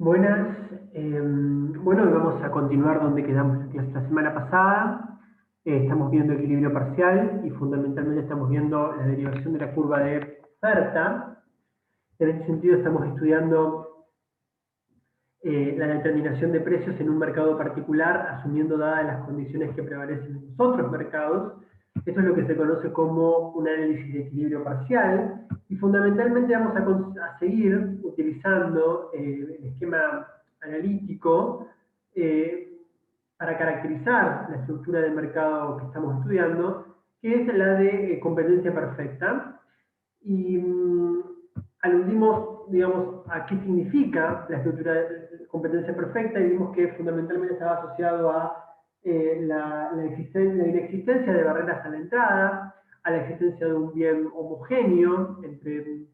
Buenas. Bueno, hoy vamos a continuar donde quedamos la semana pasada. Estamos viendo equilibrio parcial y fundamentalmente estamos viendo la derivación de la curva de oferta. En este sentido estamos estudiando la determinación de precios en un mercado particular, asumiendo dadas las condiciones que prevalecen en los otros mercados. Esto es lo que se conoce como un análisis de equilibrio parcial y fundamentalmente vamos a seguir utilizando el esquema analítico para caracterizar la estructura del mercado que estamos estudiando, que es la de competencia perfecta. Y aludimos, digamos, a qué significa la estructura de competencia perfecta y vimos que fundamentalmente estaba asociado a la inexistencia de barreras a la entrada, a la existencia de un bien homogéneo entre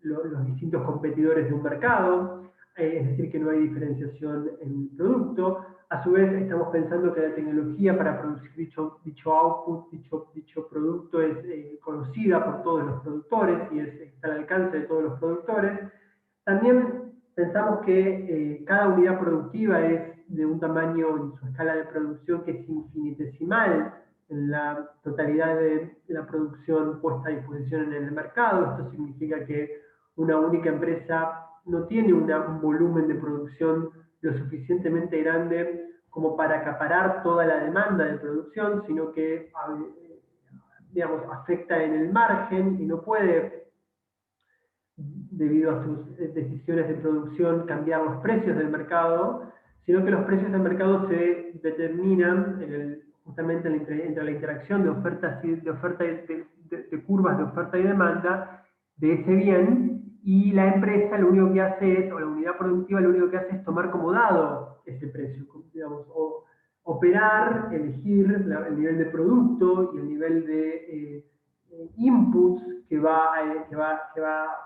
los distintos competidores de un mercado, es decir, que no hay diferenciación en el producto. A su vez, estamos pensando que la tecnología para producir dicho output, dicho producto es conocida por todos los productores y está al alcance de todos los productores. También pensamos que cada unidad productiva es de un tamaño en su escala de producción que es infinitesimal en la totalidad de la producción puesta a disposición en el mercado. Esto significa que una única empresa no tiene un volumen de producción lo suficientemente grande como para acaparar toda la demanda de producción, sino que digamos, afecta en el margen y no puede, debido a sus decisiones de producción, cambiar los precios del mercado, sino que los precios del mercado se determinan justamente entre la interacción de ofertas y de curvas de oferta y demanda de ese bien, y la empresa lo único que hace es, o la unidad productiva lo único que hace es tomar como dado ese precio, digamos, o operar, elegir el nivel de producto y el nivel de inputs que va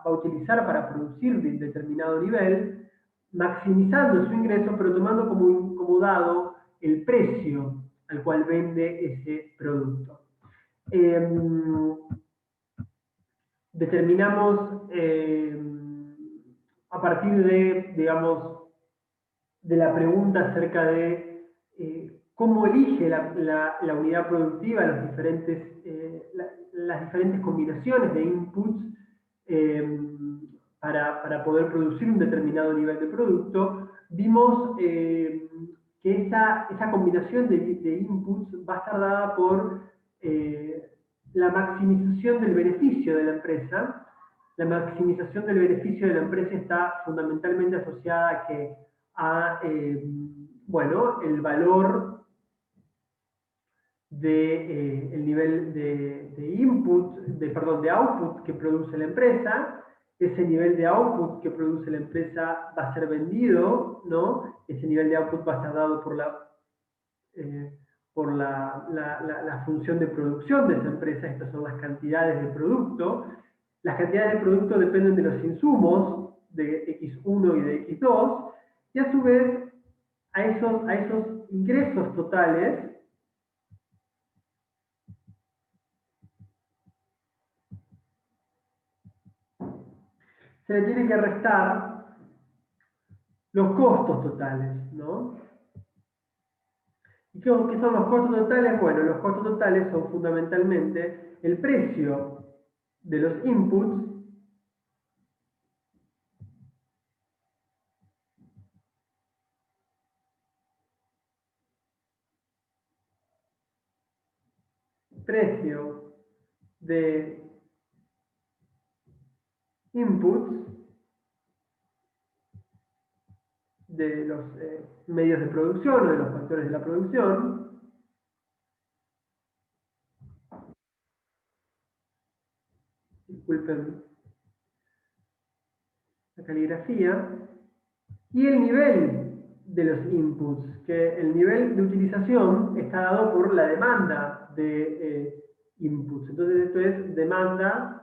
a utilizar para producir de determinado nivel, maximizando su ingreso, pero tomando como dado el precio al cual vende ese producto. Determinamos a partir de, digamos, de la pregunta acerca de cómo elige la unidad productiva las diferentes combinaciones de inputs eh, para poder producir un determinado nivel de producto. Vimos que esa combinación de inputs va a estar dada por la maximización del beneficio de la empresa. La maximización del beneficio de la empresa está fundamentalmente asociada bueno, el valor el nivel de input, perdón, de output que produce la empresa. Ese nivel de output que produce la empresa va a ser vendido, ¿no? Ese nivel de output va a estar dado por la función de producción de esa empresa. Estas son las cantidades de producto. Las cantidades de producto dependen de los insumos de X1 y de X2, y a su vez a esos ingresos totales se le tiene que restar los costos totales, ¿no? ¿Y qué son los costos totales? Bueno, los costos totales son fundamentalmente el precio de los inputs precio de inputs de los medios de producción o de los factores de la producción, disculpen la caligrafía, y el nivel de los inputs, que el nivel de utilización está dado por la demanda de inputs. Entonces esto es demanda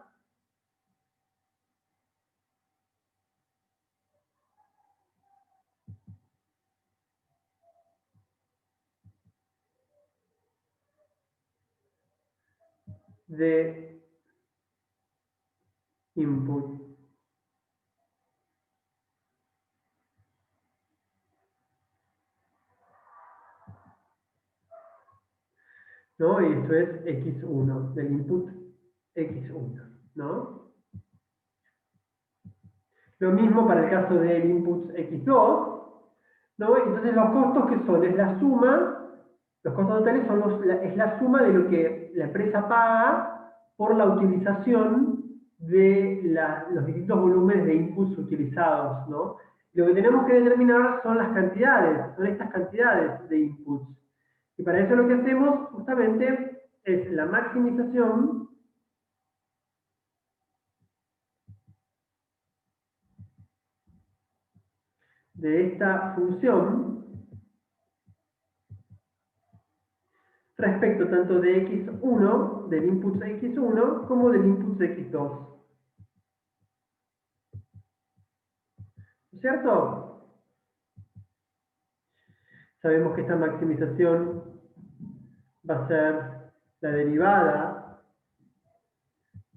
de input. ¿no? Y esto es x1, del input x1, ¿no? Lo mismo para el caso del input x2, ¿no? Entonces los costos que son, es la suma, los costos totales son es la suma de lo que la empresa paga por la utilización de los distintos volúmenes de inputs utilizados, ¿no? Lo que tenemos que determinar son las cantidades, son estas cantidades de inputs. Y para eso lo que hacemos justamente es la maximización de esta función respecto tanto de x1, del input x1, como del input x2. ¿Cierto? Sabemos que esta maximización va a ser la derivada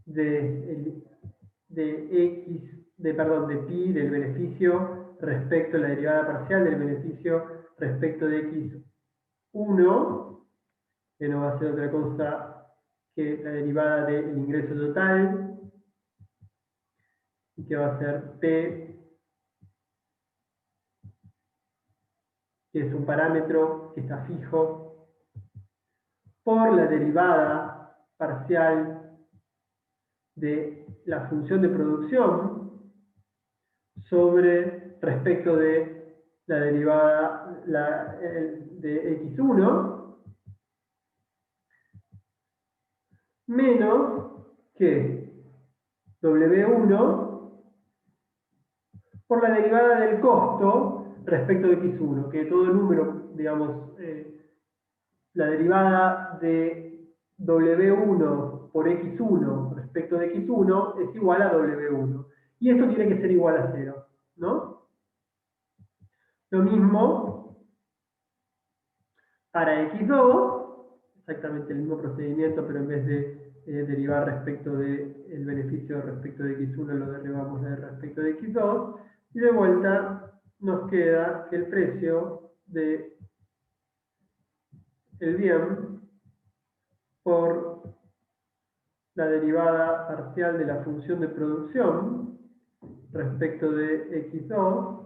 de de pi del beneficio respecto a la derivada parcial del beneficio respecto de x1, que no va a ser otra cosa que la derivada del ingreso total, y que va a ser p, que es un parámetro que está fijo, por la derivada parcial de la función de producción sobre respecto de la derivada de x1 menos que w1 por la derivada del costo respecto de x1, que todo número, digamos, la derivada de w1 por x1 respecto de x1 es igual a w1. Y esto tiene que ser igual a 0, ¿no? Lo mismo para x2, exactamente el mismo procedimiento, pero en vez de derivar respecto del beneficio respecto de x1, lo derivamos de respecto de x2, y de vuelta nos queda que el precio de el bien por la derivada parcial de la función de producción respecto de x2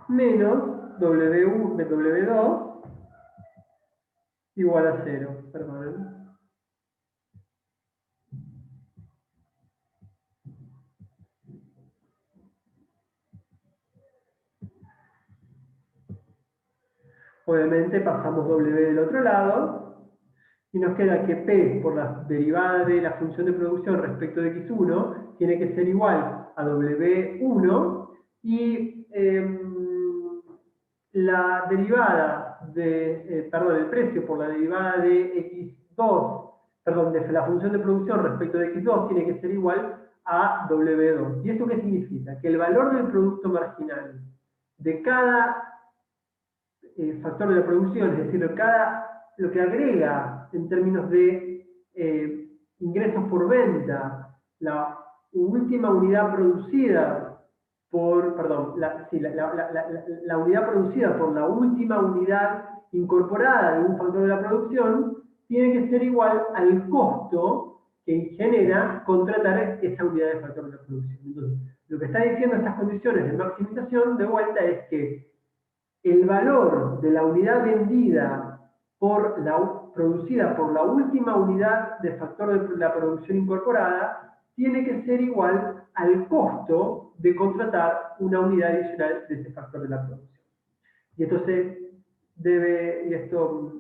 menos w2 igual a 0, perdonen. Obviamente pasamos w del otro lado y nos queda que p por la derivada de la función de producción respecto de x1 tiene que ser igual a w1 y la derivada perdón, el precio por la derivada de x2, perdón, de la función de producción respecto de x2 tiene que ser igual a w2. ¿Y esto qué significa? Que el valor del producto marginal de cada factor de la producción, es decir, lo que agrega en términos de ingresos por venta, la última unidad producida por, perdón, la unidad producida por la última unidad incorporada de un factor de la producción, tiene que ser igual al costo que genera contratar esa unidad de factor de la producción. Entonces, lo que está diciendo estas condiciones de maximización de vuelta es que el valor de la unidad vendida producida por la última unidad de factor de la producción incorporada tiene que ser igual al costo de contratar una unidad adicional de ese factor de la producción. Y entonces y esto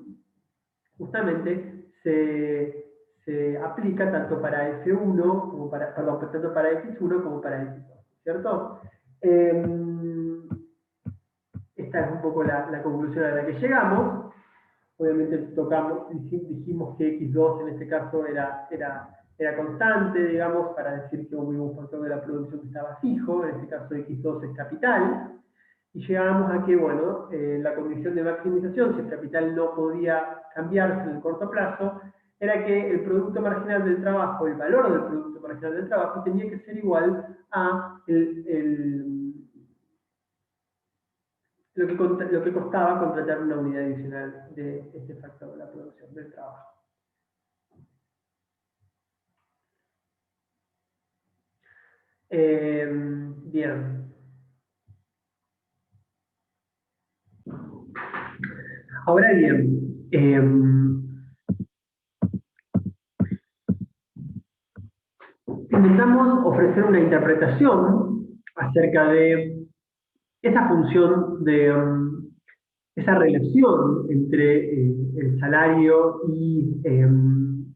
justamente se aplica tanto para F1 como para, perdón, tanto para X1 como para X2, ¿cierto? Esta es un poco la conclusión a la que llegamos. Obviamente dijimos que x2 en este caso era constante, digamos, para decir que hubo un factor de la producción que estaba fijo, en este caso x2 es capital, y llegamos a que, bueno, la condición de maximización, si el capital no podía cambiarse en el corto plazo, era que el producto marginal del trabajo, el valor del producto marginal del trabajo, tenía que ser igual a lo que costaba contratar una unidad adicional de este factor de la producción del trabajo. Bien. Ahora bien, intentamos ofrecer una interpretación acerca de esa función de esa relación entre el salario y el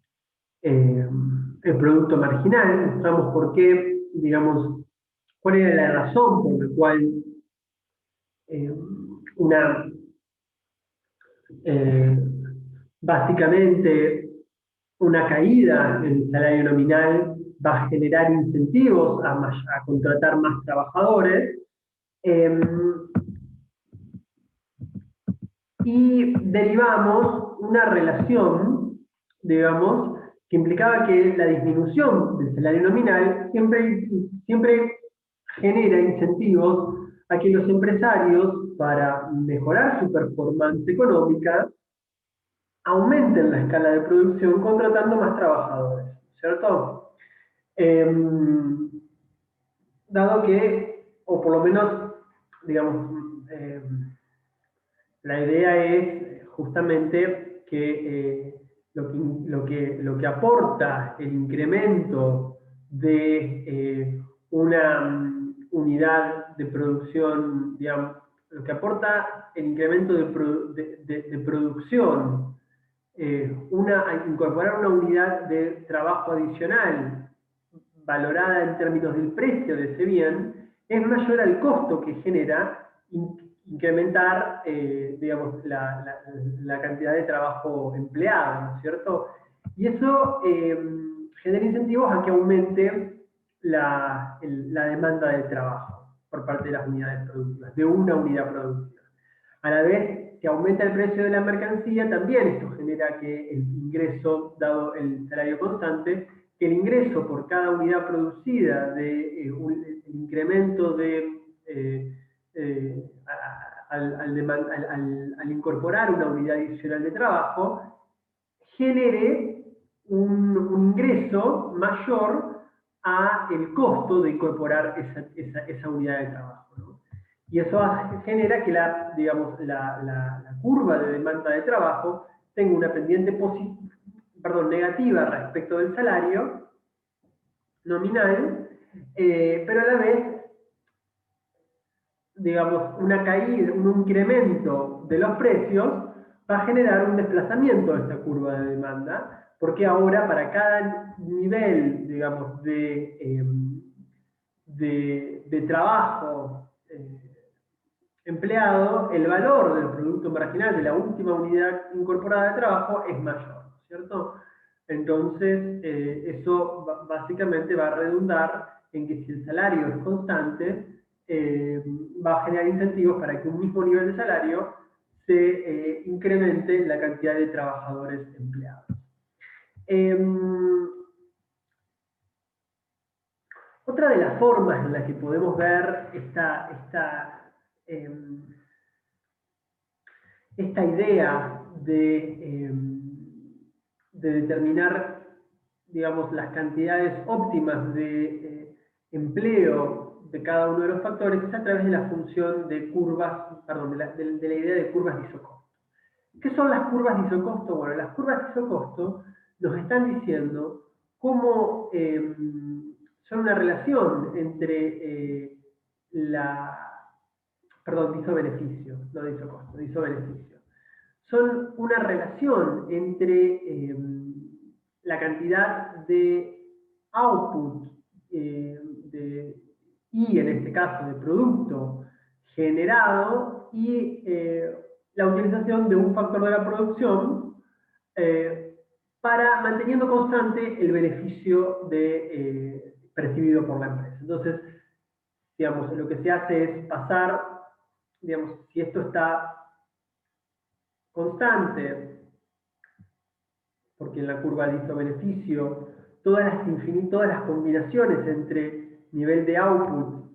producto marginal. Mostramos por qué, digamos, cuál era la razón por la cual eh, una eh, básicamente una caída en el salario nominal va a generar incentivos a contratar más trabajadores. Eh, y derivamos una relación, digamos, que implicaba que la disminución del salario nominal siempre genera incentivos a que los empresarios, para mejorar su performance económica, aumenten la escala de producción contratando más trabajadores, ¿cierto? Dado que, o por lo menos, digamos, la idea es justamente que, lo que aporta el incremento de una unidad de producción, digamos, lo que aporta el incremento de producción, incorporar una unidad de trabajo adicional valorada en términos del precio de ese bien, es mayor al costo que genera incrementar, digamos, la cantidad de trabajo empleado, ¿no es cierto? Y eso genera incentivos a que aumente la demanda de trabajo por parte de las unidades productivas, de una unidad productiva. A la vez, si aumenta el precio de la mercancía, también esto genera que el ingreso, dado el salario constante, que el ingreso por cada unidad producida, el incremento de, al incorporar una unidad adicional de trabajo, genere un ingreso mayor a el costo de incorporar esa unidad de trabajo, ¿no? Y eso genera que digamos, la curva de demanda de trabajo tenga una pendiente negativa respecto del salario nominal, pero a la vez, digamos, una caída, un incremento de los precios va a generar un desplazamiento de esta curva de demanda, porque ahora para cada nivel, digamos, de trabajo empleado, el valor del producto marginal de la última unidad incorporada de trabajo es mayor, ¿cierto? Entonces, eso básicamente va a redundar en que si el salario es constante, va a generar incentivos para que un mismo nivel de salario se incremente la cantidad de trabajadores empleados. Otra de las formas en las que podemos ver esta idea de determinar, digamos, las cantidades óptimas de empleo de cada uno de los factores es a través de la función de curvas, perdón, de la idea de curvas de isocosto. ¿Qué son las curvas de isocosto? Bueno, las curvas de isocosto nos están diciendo cómo son una relación entre perdón, isobeneficio, no de isocosto, de isobeneficio. Son una relación entre la cantidad de output y en este caso de producto generado y la utilización de un factor de la producción para manteniendo constante el beneficio percibido por la empresa. Entonces, digamos, lo que se hace es pasar, digamos, si esto está constante, porque en la curva de riesgo-beneficio todas las combinaciones entre nivel de output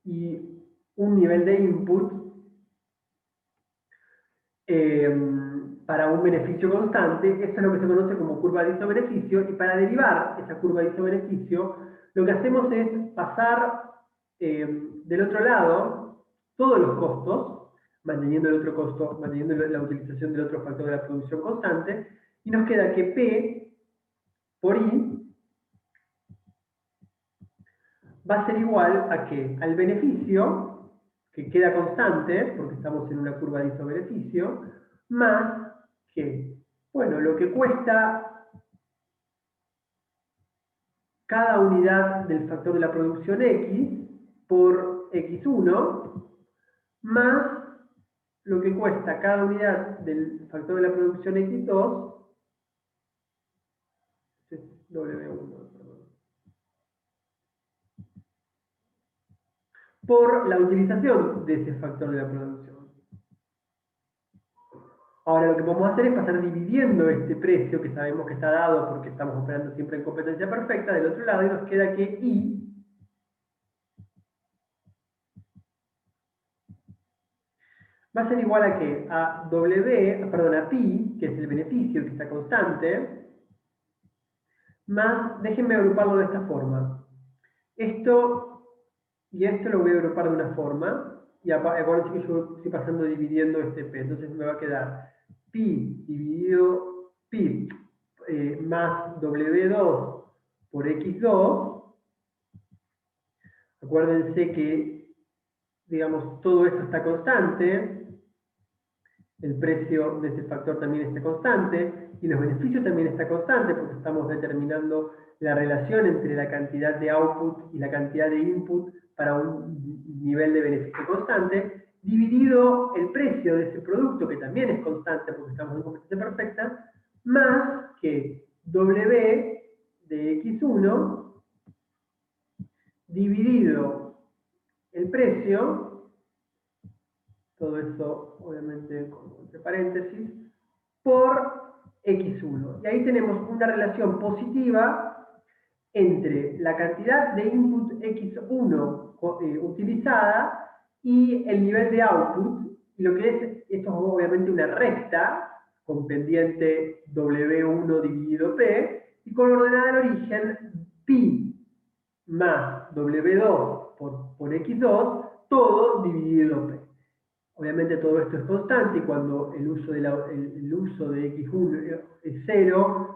y un nivel de input para un beneficio constante, eso es lo que se conoce como curva de riesgo-beneficio, y para derivar esa curva de riesgo-beneficio, lo que hacemos es pasar del otro lado todos los costos, manteniendo el otro costo, manteniendo la utilización del otro factor de la producción constante, y nos queda que P por I va a ser igual a ¿qué? Al beneficio, que queda constante, porque estamos en una curva de riesgo-beneficio, más que, bueno, lo que cuesta cada unidad del factor de la producción X por X1, más lo que cuesta cada unidad del factor de la producción X2, W1, perdón, por la utilización de ese factor de la producción. Ahora lo que podemos hacer es pasar dividiendo este precio que sabemos que está dado porque estamos operando siempre en competencia perfecta del otro lado, y nos queda que I va a ser igual a ¿qué? A a pi, que es el beneficio que está constante, más, déjenme agruparlo de esta forma. Esto y esto lo voy a agrupar de una forma, y acuérdense que yo estoy pasando dividiendo este P, entonces me va a quedar pi dividido pi más W2 por X2. Acuérdense que, digamos, todo esto está constante, el precio de ese factor también está constante, y los beneficios también está constante, porque estamos determinando la relación entre la cantidad de output y la cantidad de input para un nivel de beneficio constante, dividido el precio de ese producto, que también es constante porque estamos en competencia perfecta, más que W de X1 dividido el precio, todo esto obviamente entre paréntesis, por X1. Y ahí tenemos una relación positiva entre la cantidad de input X1 utilizada y el nivel de output, y lo que es, esto es obviamente una recta con pendiente W1 dividido P, y con ordenada de origen pi más W2 por X2, todo dividido P. Obviamente todo esto es constante, y cuando el uso de X1 es 0,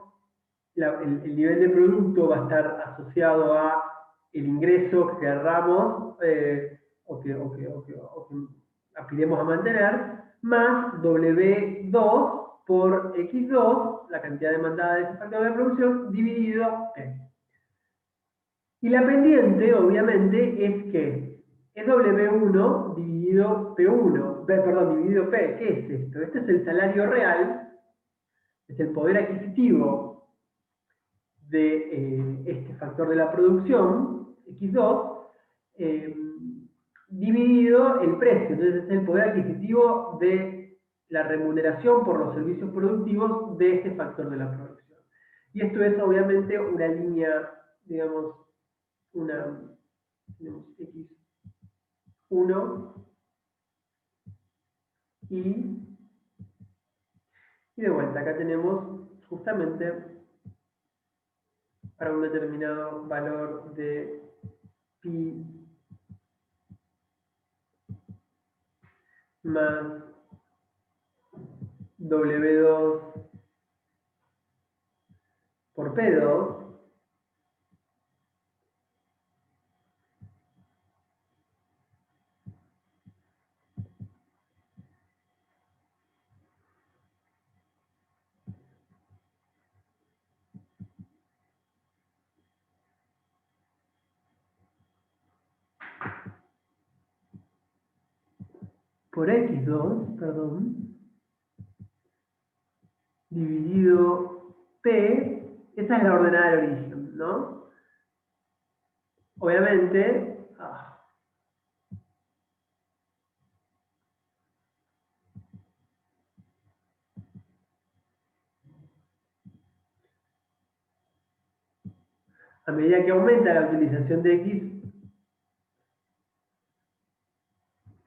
el nivel de producto va a estar asociado a el ingreso que querramos o que aspiremos a mantener, más W2 por X2, la cantidad demandada de ese factor de producción, dividido P. Y la pendiente, obviamente, es que es W1 dividido P1, perdón, dividido P. ¿Qué es esto? Este es el salario real, es el poder adquisitivo de este factor de la producción, X2, dividido el precio. Entonces es el poder adquisitivo de la remuneración por los servicios productivos de este factor de la producción. Y esto es obviamente una línea, digamos, tenemos X1 y de vuelta, acá tenemos justamente para un determinado valor de pi más W2 por P2, por X2, perdón, dividido P, esa es la ordenada de origen, ¿no? Obviamente, a medida que aumenta la utilización de X,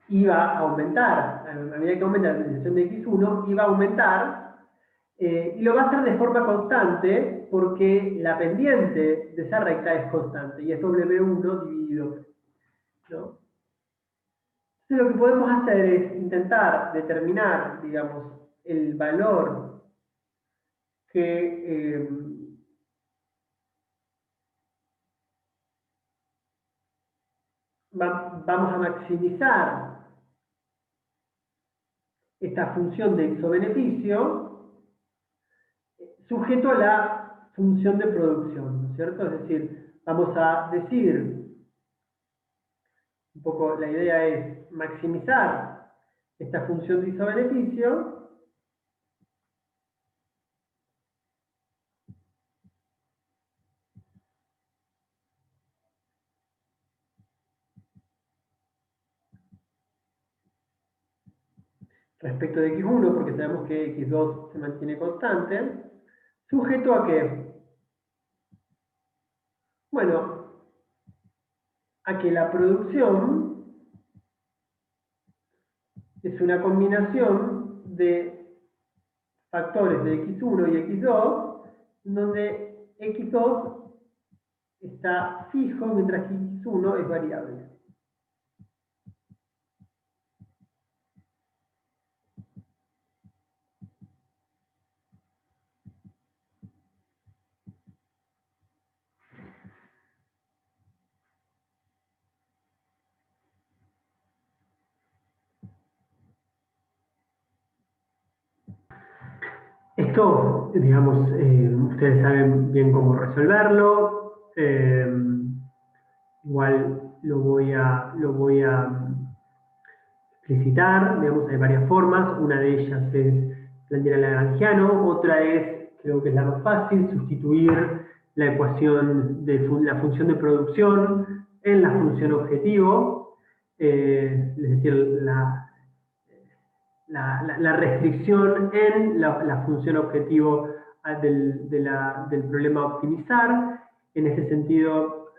iba a aumentar, a medida que aumenta la utilización de X1, iba a aumentar, y lo va a hacer de forma constante porque la pendiente de esa recta es constante, y es W1 dividido P, ¿no? Entonces lo que podemos hacer es intentar determinar, digamos, el valor que vamos a maximizar esta función de isobeneficio sujeto a la función de producción, ¿no es cierto? Es decir, vamos a decir, un poco la idea es maximizar esta función de isobeneficio respecto de x1, porque sabemos que x2 se mantiene constante, sujeto a qué? Bueno, a que la producción es una combinación de factores de x1 y x2, donde x2 está fijo, mientras que x1 es variable. Esto, digamos, ustedes saben bien cómo resolverlo. Igual lo voy a explicitar. Digamos, hay varias formas. Una de ellas es plantear el lagrangiano. Otra es, creo que es la más fácil, sustituir la ecuación de la función de producción en la función objetivo. Es decir, la restricción en la función objetivo del problema a optimizar. En este sentido,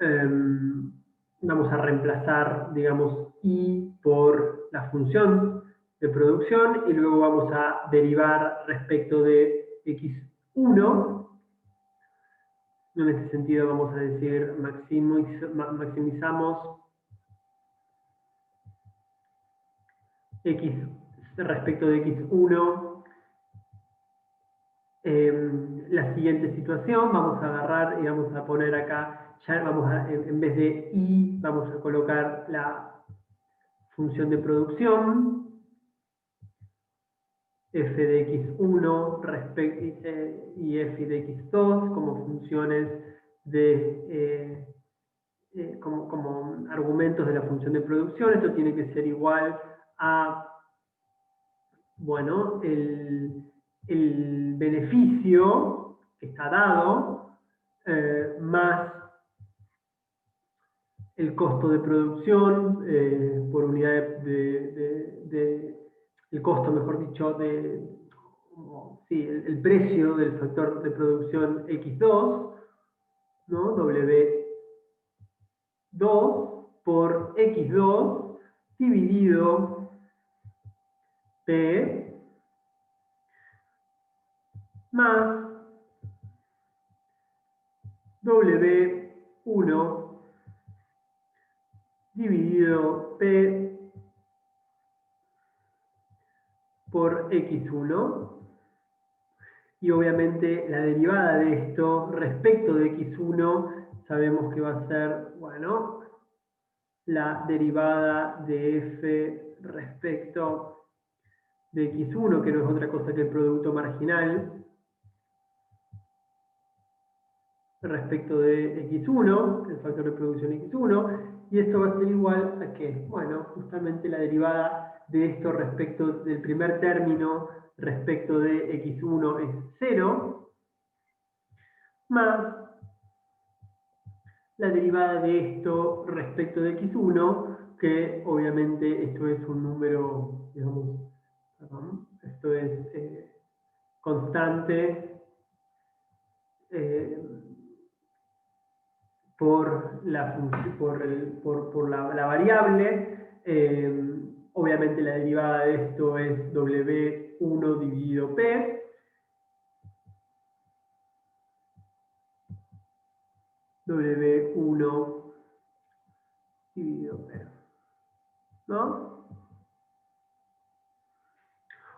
vamos a reemplazar, digamos, I por la función de producción y luego vamos a derivar respecto de X1. En este sentido vamos a decir maximizamos X respecto de X1 la siguiente situación. Vamos a agarrar y vamos a poner acá, ya vamos a, en vez de I, vamos a colocar la función de producción, f de x1 y f de x2 como funciones de, como argumentos de la función de producción. Esto tiene que ser igual a, bueno, el beneficio que está dado más el costo de producción por unidad el costo, mejor dicho, sí, el precio del factor de producción X2, ¿no? W2 por X2 dividido P más W1 dividido P por X1, y obviamente la derivada de esto respecto de X1 sabemos que va a ser, bueno, la derivada de F respecto de X1, que no es otra cosa que el producto marginal respecto de X1, el factor de producción X1, y esto va a ser igual a que, bueno, justamente la derivada de esto respecto del primer término respecto de X1 es 0, más la derivada de esto respecto de X1, que obviamente esto es un número, digamos, perdón, esto es constante, por la, la variable. Obviamente la derivada de esto es W1 dividido P. W1 dividido P. ¿No?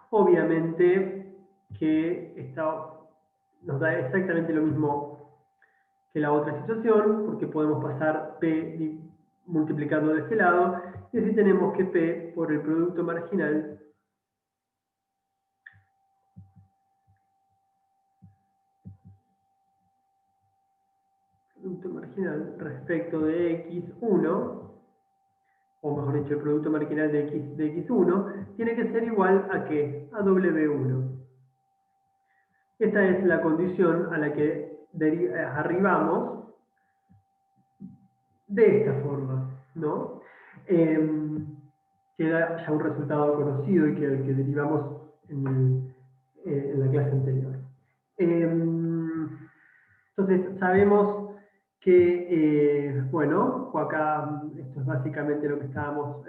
Obviamente que esto nos da exactamente lo mismo que la otra situación, porque podemos pasar P multiplicando de este lado, y así tenemos que P por el producto marginal respecto de X1, o mejor dicho, el producto marginal de X1, tiene que ser igual a ¿qué? A W1. Esta es la condición a la que arribamos de esta forma, ¿no? Queda ya un resultado conocido y que derivamos en la clase anterior. Entonces, sabemos que, bueno, acá esto es básicamente lo que estábamos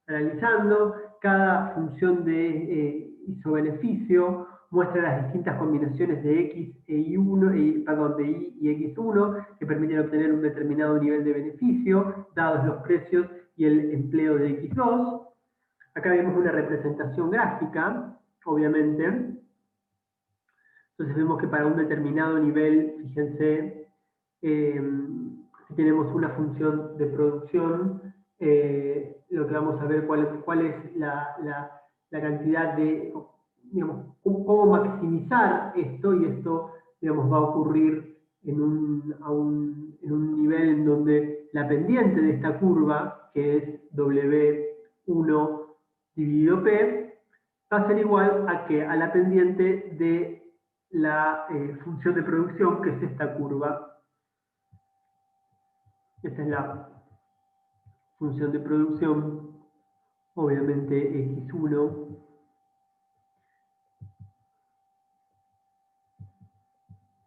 analizando. Cada función de isobeneficio muestra las distintas combinaciones de X e Y1, perdón, de Y y X1 que permiten obtener un determinado nivel de beneficio, dados los precios y el empleo de X2. Acá vemos una representación gráfica, obviamente. Entonces vemos que para un determinado nivel, fíjense, si tenemos una función de producción, lo que vamos a ver cuál es la cantidad de, digamos, cómo maximizar esto, y esto, digamos, va a ocurrir en un nivel en donde la pendiente de esta curva, que es W1 dividido P, va a ser igual a que a la pendiente de la función de producción, que es esta curva. Esta es la función de producción, obviamente X1,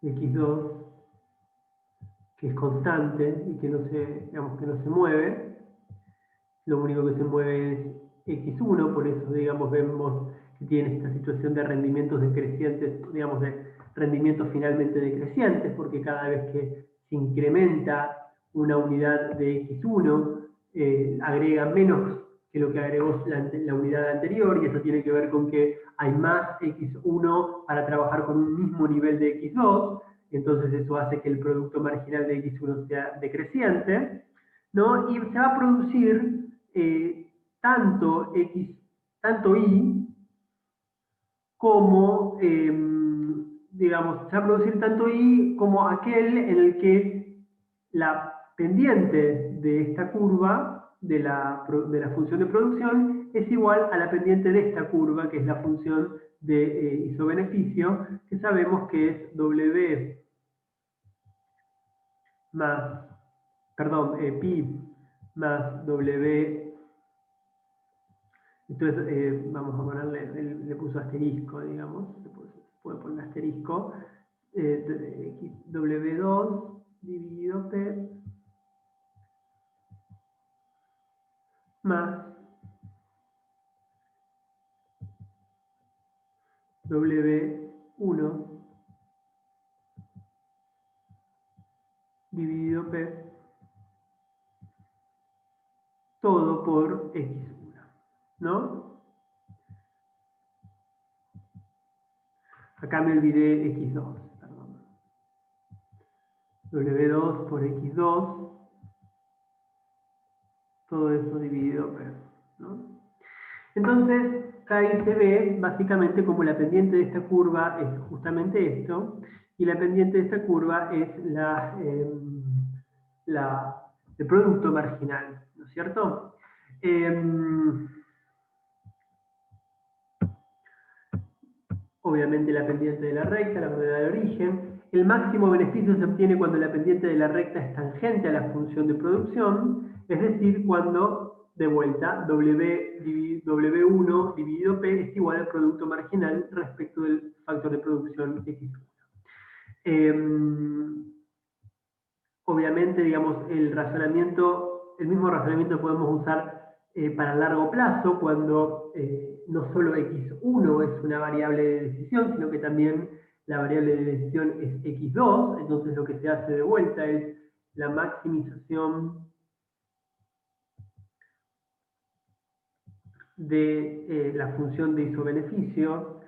X2, que es constante y que no se, digamos, que no se mueve. Lo único que se mueve es X1, por eso, digamos, vemos que tiene esta situación de rendimientos decrecientes, digamos, de rendimientos finalmente decrecientes, porque cada vez que se incrementa una unidad de X1, agrega menos que lo que agregó la unidad anterior, y eso tiene que ver con que hay más X1 para trabajar con un mismo nivel de X2, entonces eso hace que el producto marginal de X1 sea decreciente, ¿no? Y se va a producir tanto Y como, digamos, se va a producir tanto Y como aquel en el que la pendiente de esta curva, de la función de producción, es igual a la pendiente de esta curva, que es la función de isobeneficio, que sabemos que es W más, perdón, pi más W. Entonces, vamos a ponerle, le puso asterisco, digamos, se puede poner asterisco, W2 dividido P más W1 dividido P, todo por X1, ¿no? Acá me olvidé X2, perdón. W2 por X2, todo eso dividido P, ¿no? Entonces, ahí se ve básicamente como la pendiente de esta curva es justamente esto, y la pendiente de esta curva es el producto marginal, ¿no es cierto? Obviamente la pendiente de la recta, la moneda de origen. El máximo beneficio se obtiene cuando la pendiente de la recta es tangente a la función de producción, es decir, cuando, de vuelta, W1 dividido P es igual al producto marginal respecto del factor de producción X1. obviamente, digamos, el mismo razonamiento podemos usar para largo plazo, cuando no solo x1 es una variable de decisión, sino que también la variable de decisión es x2, entonces lo que se hace de vuelta es la maximización de la función de isobeneficio,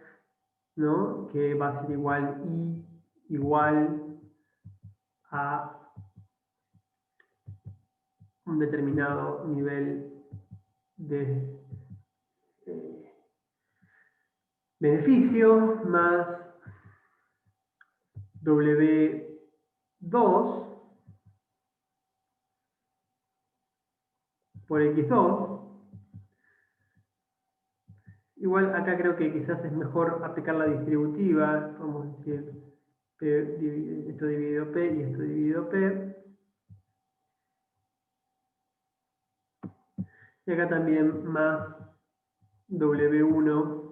¿no? Que va a ser igual a un determinado nivel de beneficio más W2 por X2. Igual acá creo que quizás es mejor aplicar la distributiva, vamos a decir esto dividido P y esto dividido P. Y acá también más W1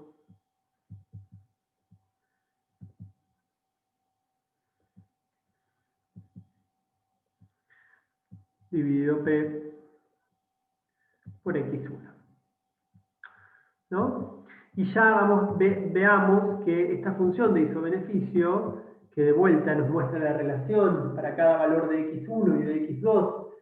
dividido P por X1, ¿no? Y ya veamos que esta función de isobeneficio, que de vuelta nos muestra la relación para cada valor de X1 y de X2,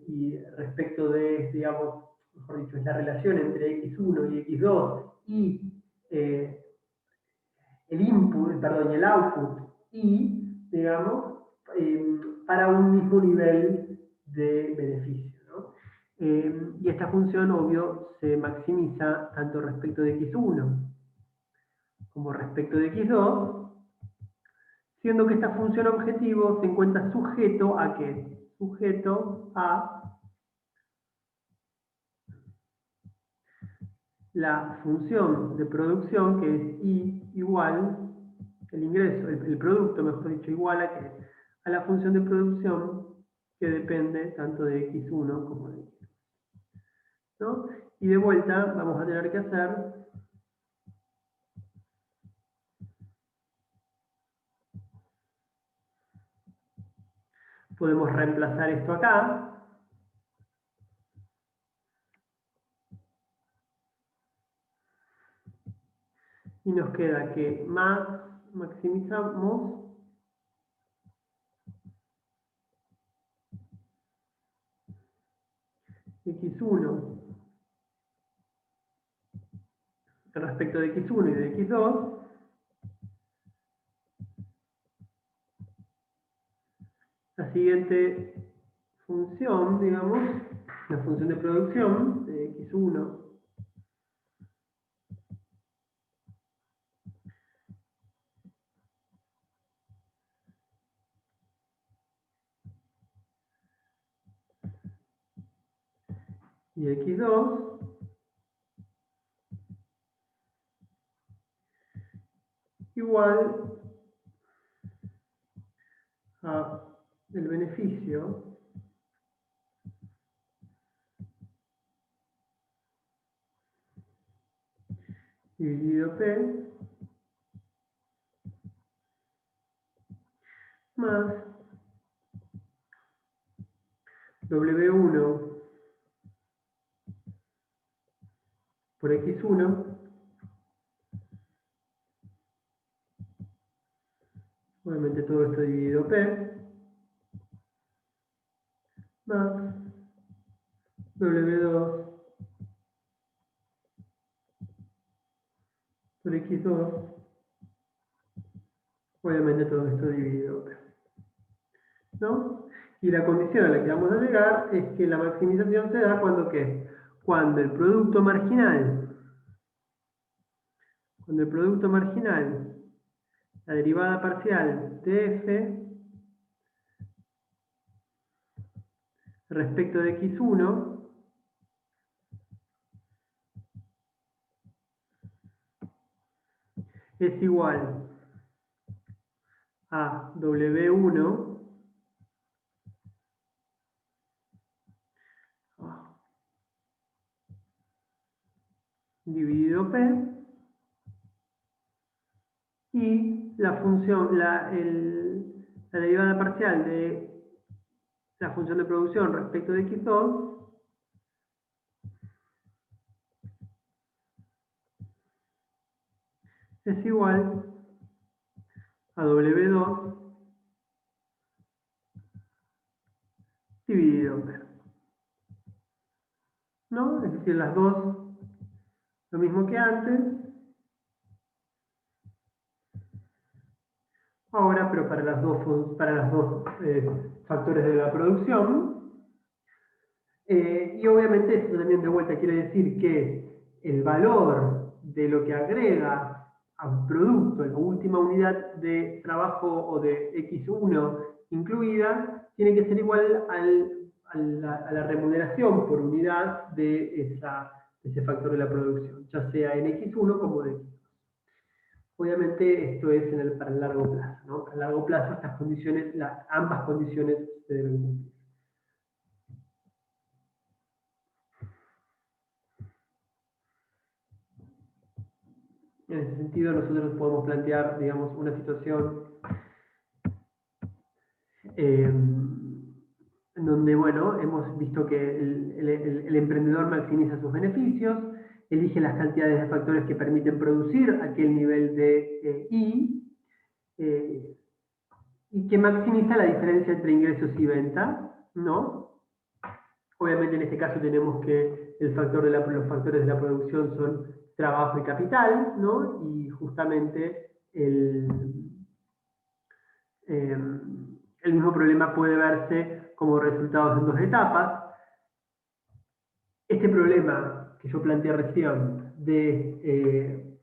y respecto de, digamos, mejor dicho, es la relación entre X1 y X2 y el input, perdón, y el output, y, digamos, para un mismo nivel de beneficio, ¿no? Y esta función, obvio, se maximiza tanto respecto de x1 como respecto de x2, siendo que esta función objetivo se encuentra sujeto a ¿qué? Sujeto a la función de producción, que es I igual, el ingreso, el producto, mejor dicho, igual a ¿qué? A la función de producción que depende tanto de x1 como de x2, ¿no? Y de vuelta vamos a tener que hacer podemos reemplazar esto acá, y nos queda que maximizamos x1 respecto de x1 y de x2, la siguiente función, digamos, la función de producción de x1 y x2 igual a el beneficio dividido P más W1 por X1, obviamente todo esto dividido P, más W2 por X2, obviamente todo esto dividido P, ¿no? Y la condición a la que vamos a llegar es que la maximización se da cuando ¿qué? Cuando el producto marginal, la derivada parcial de f respecto de x1 es igual a W1 dividido P, y la función, la derivada parcial de la función de producción respecto de X2 es igual a W2 dividido P. ¿No? Es decir, las dos, lo mismo que antes. Ahora, pero para las dos factores de la producción. Y obviamente esto también de vuelta quiere decir que el valor de lo que agrega a un producto en la última unidad de trabajo o de X1 incluida, tiene que ser igual a la remuneración por unidad de ese factor de la producción, ya sea en X1 como en X2. Obviamente esto es para el largo plazo, ¿no? Para el largo plazo estas condiciones, ambas condiciones se deben cumplir. En ese sentido, nosotros podemos plantear, digamos, una situación en donde, bueno, hemos visto que el emprendedor maximiza sus beneficios, elige las cantidades de factores que permiten producir aquel nivel de I, y que maximiza la diferencia entre ingresos y venta, ¿no? Obviamente en este caso tenemos que los factores de la producción son trabajo y capital, ¿no? Y justamente el mismo problema puede verse como resultados en dos etapas. Este problema que yo planteé recién de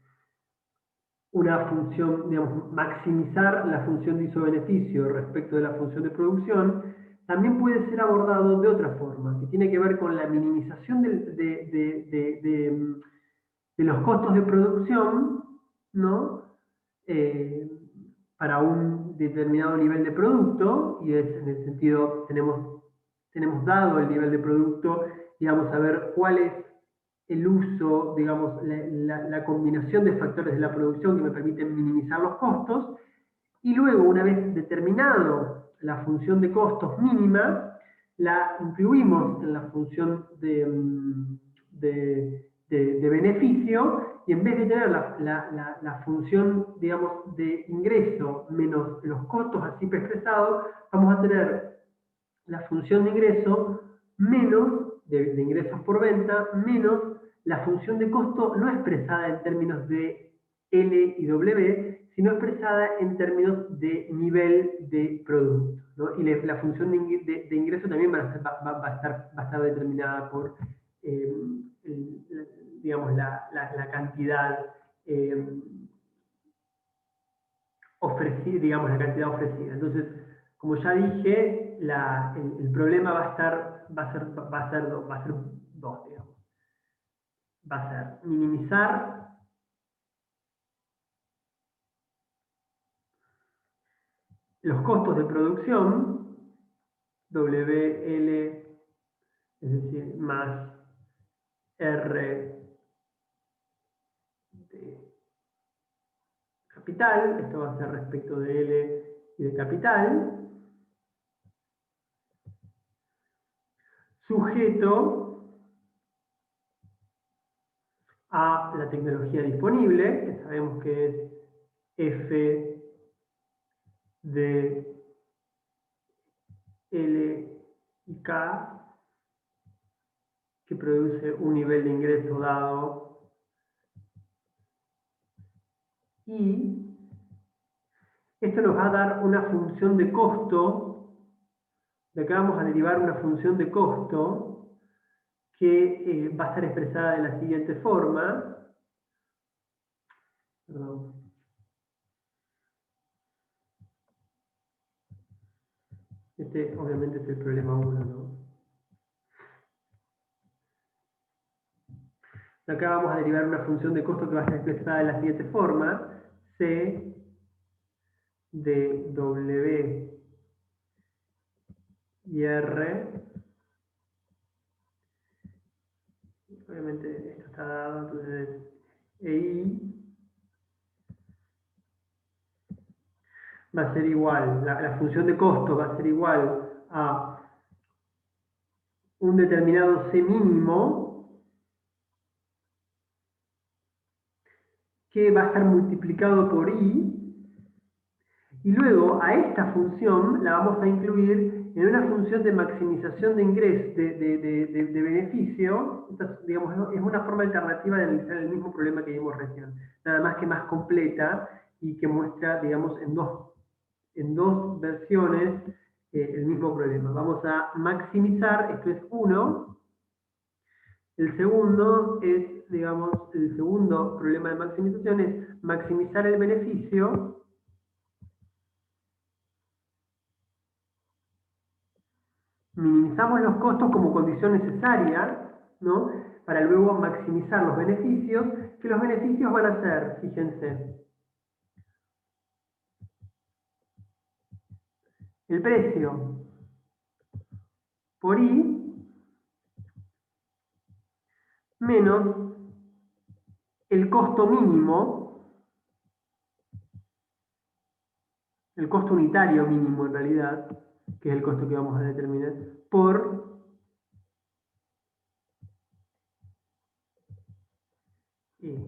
una función, digamos, maximizar la función de isobeneficio respecto de la función de producción, también puede ser abordado de otra forma, que tiene que ver con la minimización de los costos de producción, ¿no? Eh, para un determinado nivel de producto, y es en el sentido, tenemos dado el nivel de producto, y vamos a ver cuál es el uso, digamos, la combinación de factores de la producción que me permiten minimizar los costos, y luego, una vez determinado la función de costos mínima, la incluimos en la función de beneficio, y en vez de tener la función, digamos, de ingreso menos los costos así expresados, vamos a tener la función de ingreso menos, de ingresos por venta, menos la función de costo no expresada en términos de L y W, sino expresada en términos de nivel de producto, ¿no? Y la función de ingreso también va a estar determinada por, eh, digamos, la cantidad ofrecida, digamos, la cantidad ofrecida. Entonces, como ya dije, el problema va a ser dos, digamos. Va a ser minimizar los costos de producción, WL, es decir, más R de capital, esto va a ser respecto de L y de capital, sujeto a la tecnología disponible, que sabemos que es F de L y K, que produce un nivel de ingreso dado, y esto nos va a dar una función de costo, de acá vamos a derivar una función de costo que va a ser expresada de la siguiente forma. Perdón. Este obviamente es el problema 1, ¿no? De acá vamos a derivar una función de costo que va a ser expresada de la siguiente forma: C de W y R. Obviamente esto está dado, entonces EI va a ser igual, la función de costo va a ser igual a un determinado C mínimo que va a estar multiplicado por I, y luego a esta función la vamos a incluir en una función de maximización de ingreso, de beneficio. Esta, digamos, ¿no? Es una forma alternativa de analizar el mismo problema que vimos recién, nada más que más completa y que muestra, digamos, en dos versiones el mismo problema. Vamos a maximizar, esto es 1. El segundo es, digamos, el segundo problema de maximización es maximizar el beneficio minimizamos los costos como condición necesaria, ¿no? Para luego maximizar los beneficios, que los beneficios van a ser, fíjense, el precio por I menos el costo mínimo, el costo unitario mínimo en realidad, que es el costo que vamos a determinar, por I,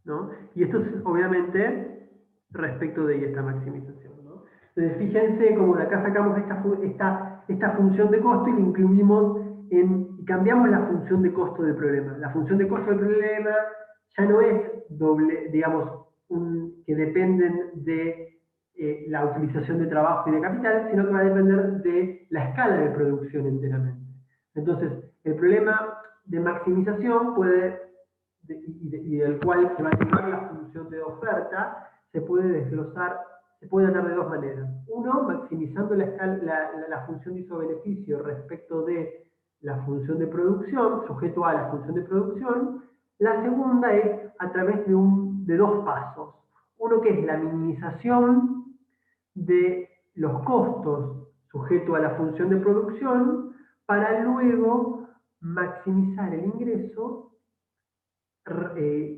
¿no? Y esto es obviamente respecto de esta maximización, ¿no? Entonces fíjense como de acá sacamos esta función de costo y la incluimos y cambiamos la función de costo del problema. La función de costo del problema ya no es doble, digamos, que dependen de la utilización de trabajo y de capital, sino que va a depender de la escala de producción enteramente. Entonces, el problema de maximización y del cual se va a derivar la función de oferta, se puede desglosar, se puede hacer de dos maneras. Uno, maximizando la función de isobeneficio respecto de la función de producción, sujeto a la función de producción. La segunda es a través de dos pasos. Uno que es la minimización de los costos sujeto a la función de producción para luego maximizar el ingreso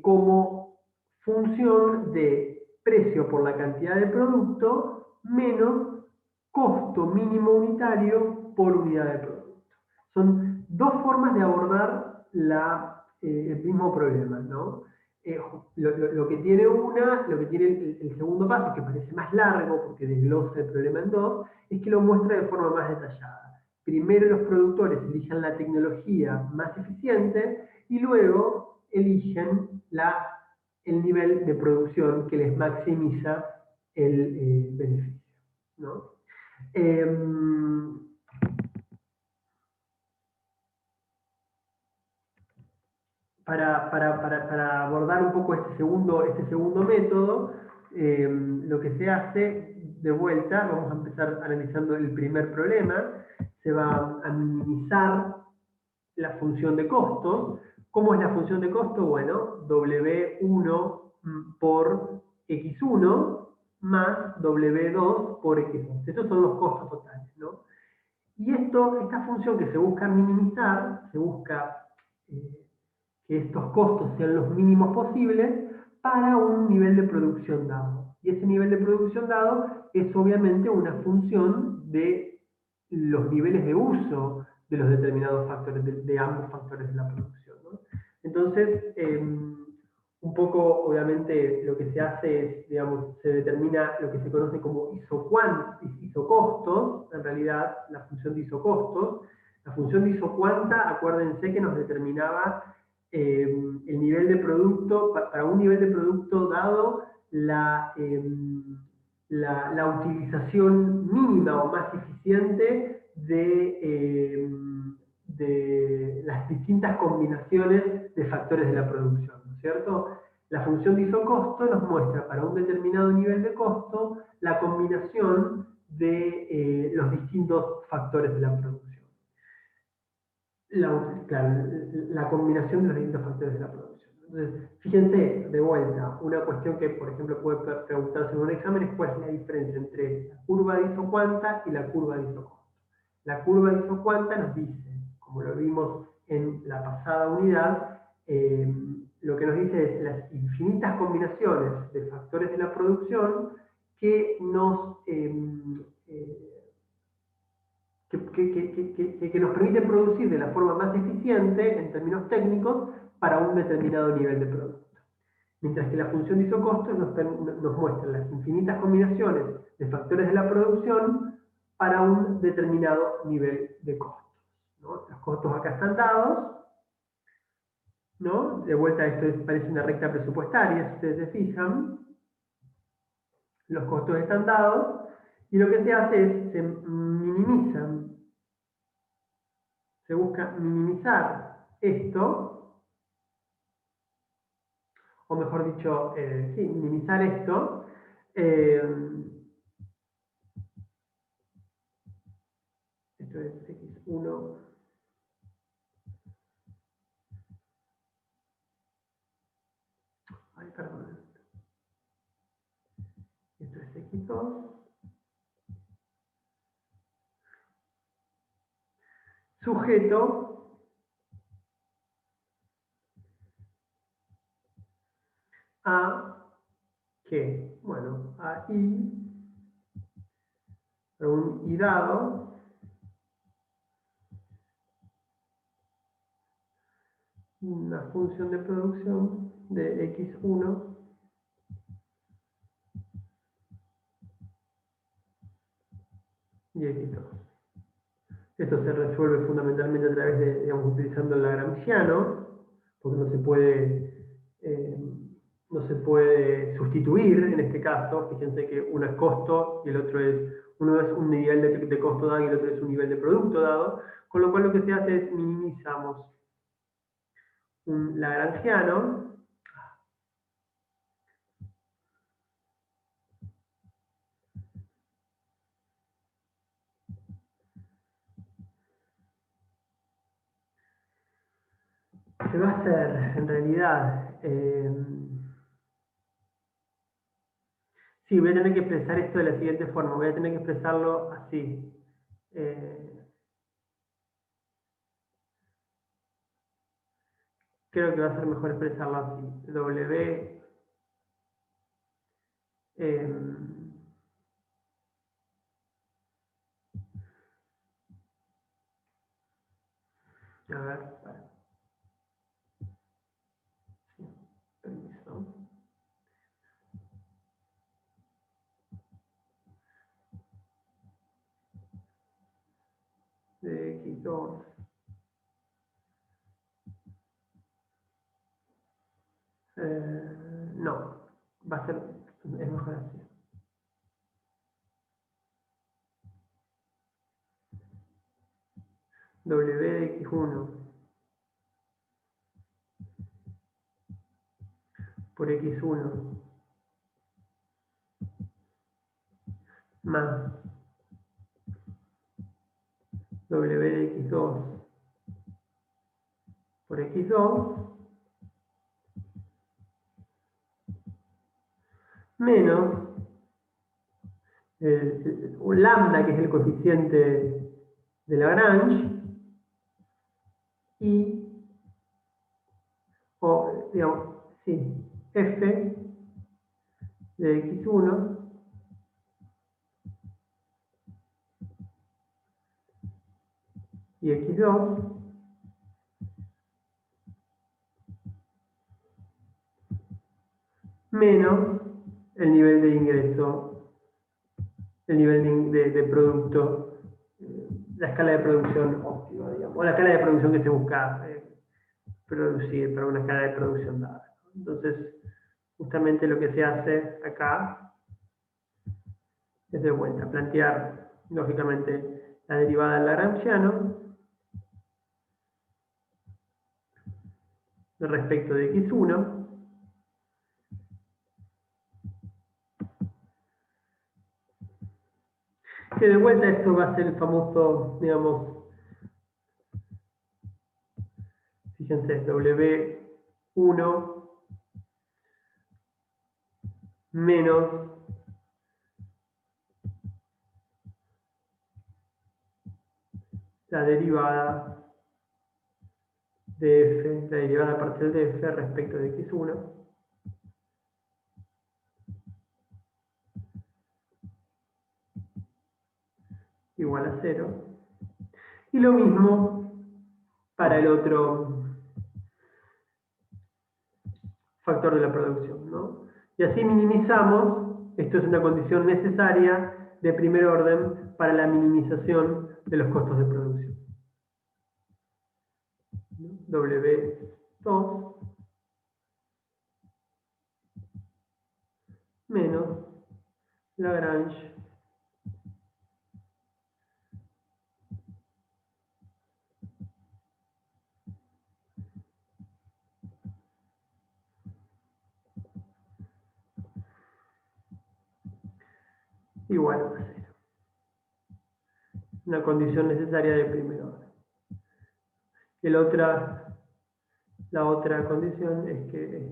como función de precio por la cantidad de producto menos costo mínimo unitario por unidad de producto. Son dos formas de abordar el mismo problema, ¿no? Lo que tiene lo que tiene el segundo paso, que parece más largo porque desglosa el problema en dos, es que lo muestra de forma más detallada. Primero los productores eligen la tecnología más eficiente y luego eligen el nivel de producción que les maximiza el beneficio, ¿no? Para abordar un poco este segundo método, lo que se hace de vuelta, vamos a empezar analizando el primer problema, se va a minimizar la función de costo. ¿Cómo es la función de costo? Bueno, W1 por X1 más W2 por X2. Estos son los costos totales, ¿no? Y esta función que se busca minimizar, se busca que estos costos sean los mínimos posibles para un nivel de producción dado. Y ese nivel de producción dado es obviamente una función de los niveles de uso de los determinados factores, de ambos factores de la producción, ¿no? Entonces, un poco, obviamente, lo que se hace es, digamos, se determina lo que se conoce como isocostos, en realidad, la función de isocostos. La función de isocuanta, acuérdense que nos determinaba el nivel de producto, para un nivel de producto dado, la utilización mínima o más eficiente de las distintas combinaciones de factores de la producción, ¿no es cierto? La función de isocosto nos muestra para un determinado nivel de costo la combinación de los distintos factores de la producción. La combinación de los distintos factores de la producción. Entonces, fíjense, de vuelta, una cuestión que, por ejemplo, puede preguntarse en un examen es cuál es la diferencia entre la curva de isocuanta y la curva de isocosto. La curva de isocuanta nos dice, como lo vimos en la pasada unidad, lo que nos dice es las infinitas combinaciones de factores de la producción que que nos permite producir de la forma más eficiente, en términos técnicos, para un determinado nivel de producto. Mientras que la función de isocostos nos muestra las infinitas combinaciones de factores de la producción para un determinado nivel de costos, ¿no? Los costos acá están dados, ¿no? De vuelta, esto parece una recta presupuestaria, si ustedes se fijan. Los costos están dados, y lo que se hace es, se minimizan, se busca minimizar esto, o mejor dicho, sí, minimizar esto, esto es x1, ay, perdón, esto es x2, sujeto a ¿qué? Bueno, a i, un i dado, una función de producción de x1 y x2. Esto se resuelve fundamentalmente a través de, digamos, utilizando el lagrangiano, porque no se puede sustituir en este caso. Fíjense que uno es costo y el otro uno es un nivel de costo dado y el otro es un nivel de producto dado, con lo cual lo que se hace es minimizamos un lagrangiano, se va a hacer en realidad, sí, voy a tener que expresar esto de la siguiente forma, voy a tener que expresarlo así. Creo que va a ser mejor expresarlo así. W, a ver, sí, permiso. De X2. No, va a ser, es mejor así. W de X1 por X1 más W de X2 por X2 menos un lambda, que es el coeficiente de Lagrange, y, o digamos, sí, f de X1 y X2 menos el nivel de ingreso, el nivel de producto, la escala de producción óptima, digamos, o la escala de producción que se busca producir para una escala de producción dada. Entonces, justamente lo que se hace acá es de vuelta plantear, lógicamente, la derivada del lagrangiano respecto de x1, que de vuelta esto va a ser el famoso, digamos, fíjense, W1 menos la derivada de f, la derivada parcial de f respecto de x1, igual a 0, Y lo mismo para el otro factor de la producción, ¿no? Y así minimizamos, esto es una condición necesaria de primer orden para la minimización de los costos de producción. W2 menos Lagrange igual a 0. Una condición necesaria de primer orden. La otra condición es que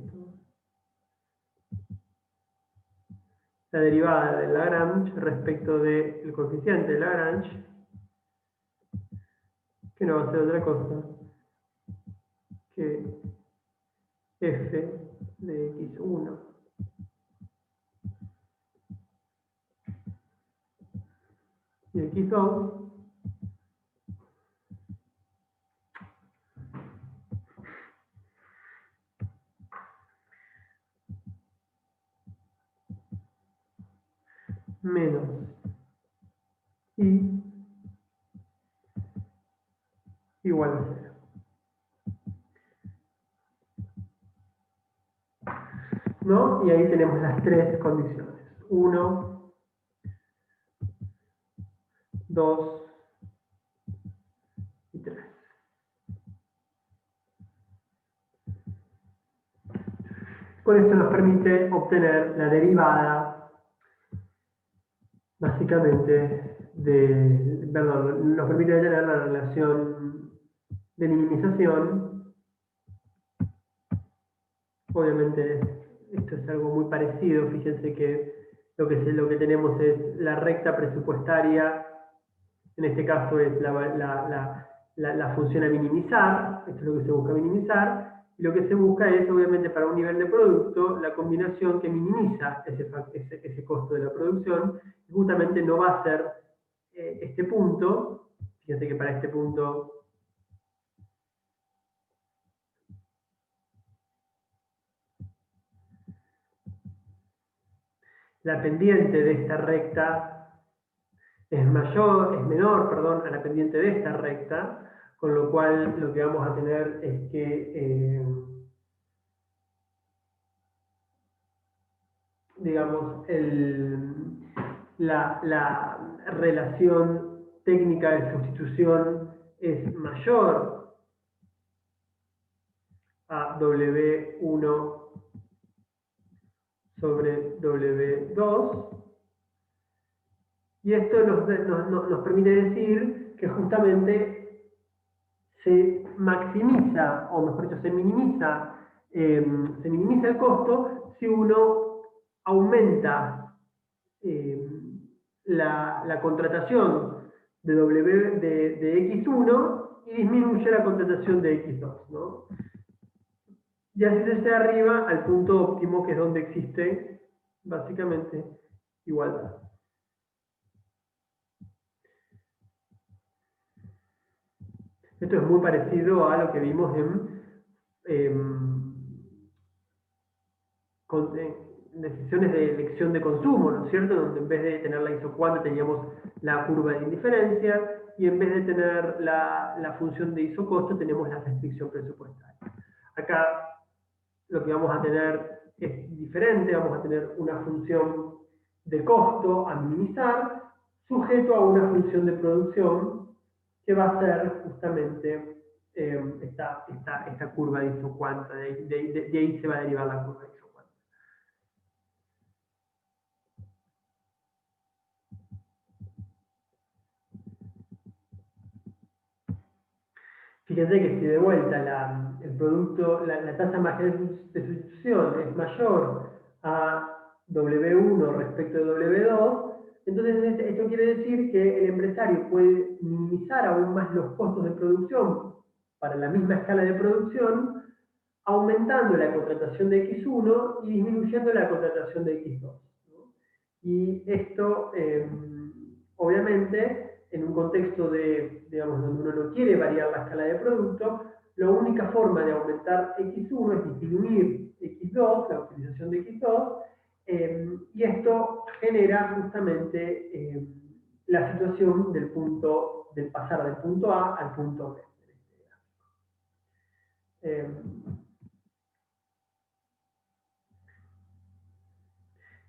la derivada de Lagrange respecto del coeficiente de Lagrange, que no va a ser otra cosa que f de x1 y x2 menos y igual a 0. ¿No? Y ahí tenemos las tres condiciones. 1, 2 y 3. Con esto nos permite obtener la derivada, básicamente, nos permite obtener la relación de minimización. Obviamente, esto es algo muy parecido. Fíjense que lo que tenemos es la recta presupuestaria, en este caso es la función a minimizar, esto es lo que se busca minimizar, y lo que se busca es, obviamente, para un nivel de producto, la combinación que minimiza ese costo de la producción, y justamente no va a ser este punto. Fíjense que para este punto la pendiente de esta recta es menor, a la pendiente de esta recta, con lo cual lo que vamos a tener es que, digamos, la relación técnica de sustitución es mayor a W1 sobre W2, y esto nos permite decir que justamente se maximiza, o mejor dicho, se minimiza el costo si uno aumenta la contratación de X1 y disminuye la contratación de X2, ¿no? Y así desde arriba al punto óptimo, que es donde existe básicamente igualdad. Esto es muy parecido a lo que vimos en decisiones de elección de consumo, ¿no es cierto? Donde en vez de tener la isocuanta teníamos la curva de indiferencia, y en vez de tener la función de isocosto tenemos la restricción presupuestaria. Acá lo que vamos a tener es diferente, vamos a tener una función de costo a minimizar, sujeto a una función de producción que va a ser justamente esta curva de isocuanta. De ahí se va a derivar la curva de isocuanta. Fíjense que si de vuelta el producto, la tasa marginal de sustitución es mayor a W1 respecto de W2, entonces esto quiere decir que el empresario puede minimizar aún más los costos de producción para la misma escala de producción, aumentando la contratación de X1 y disminuyendo la contratación de X2, ¿no? Y esto, obviamente, en un contexto de, digamos, donde uno no quiere variar la escala de producto, la única forma de aumentar X1 es disminuir X2, la utilización de X2, y esto genera justamente la situación del punto, del pasar del punto A al punto B.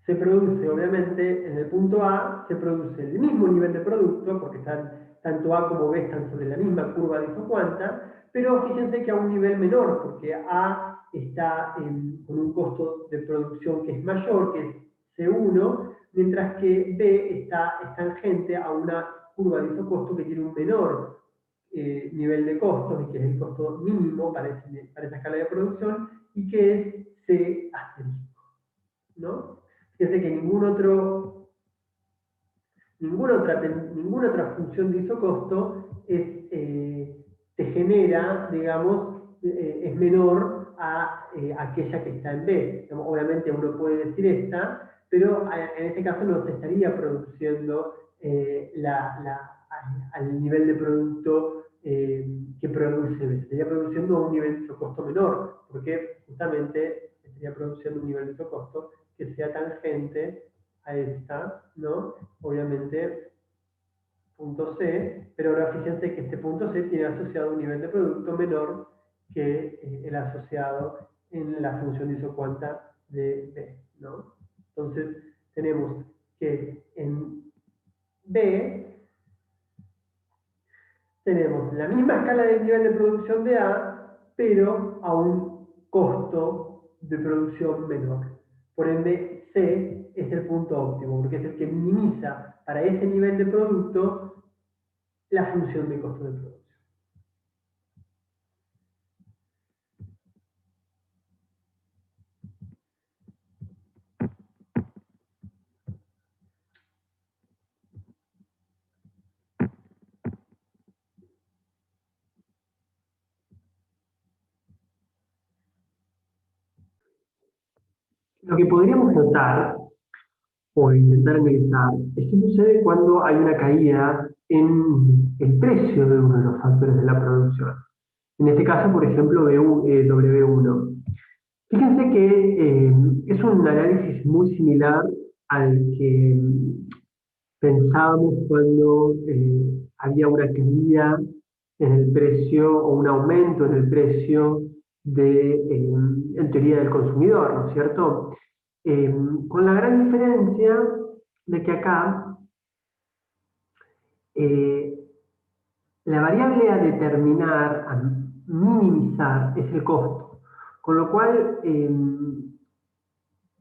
Se produce, obviamente, en el punto A, se produce el mismo nivel de producto, porque tanto A como B están sobre la misma curva de isocuanta, pero fíjense que a un nivel menor, porque A está con un costo de producción que es mayor, que es C1, mientras que B es tangente a una curva de isocosto que tiene un menor nivel de costos, y que es el costo mínimo para esa escala de producción, y que es C asterisco, ¿no? Fíjense que ninguna otra función de isocosto te genera, digamos, es menor a aquella que está en B. Obviamente uno puede decir esta, pero en este caso no se estaría produciendo al nivel de producto que produce B. Se estaría produciendo a un nivel de isocosto menor, porque justamente se estaría produciendo un nivel de isocosto que sea tangente a esta, ¿no? Obviamente punto C, pero ahora fíjense que este punto C tiene asociado un nivel de producto menor que el asociado en la función isocuanta de B, ¿no? Entonces tenemos que en B tenemos la misma escala de nivel de producción de A, pero a un costo de producción menor. Por ende, C es el punto óptimo, porque es el que minimiza para ese nivel de producto la función de costo de producción. Lo que podríamos notar o intentar analizar es qué sucede cuando hay una caída en el precio de uno de los factores de la producción. En este caso, por ejemplo, W1. Fíjense que es un análisis muy similar al que pensábamos cuando había una caída en el precio o un aumento en el precio en teoría del consumidor, ¿no es cierto? Con la gran diferencia de que acá eh, la variable a determinar, a minimizar, es el costo. Con lo cual,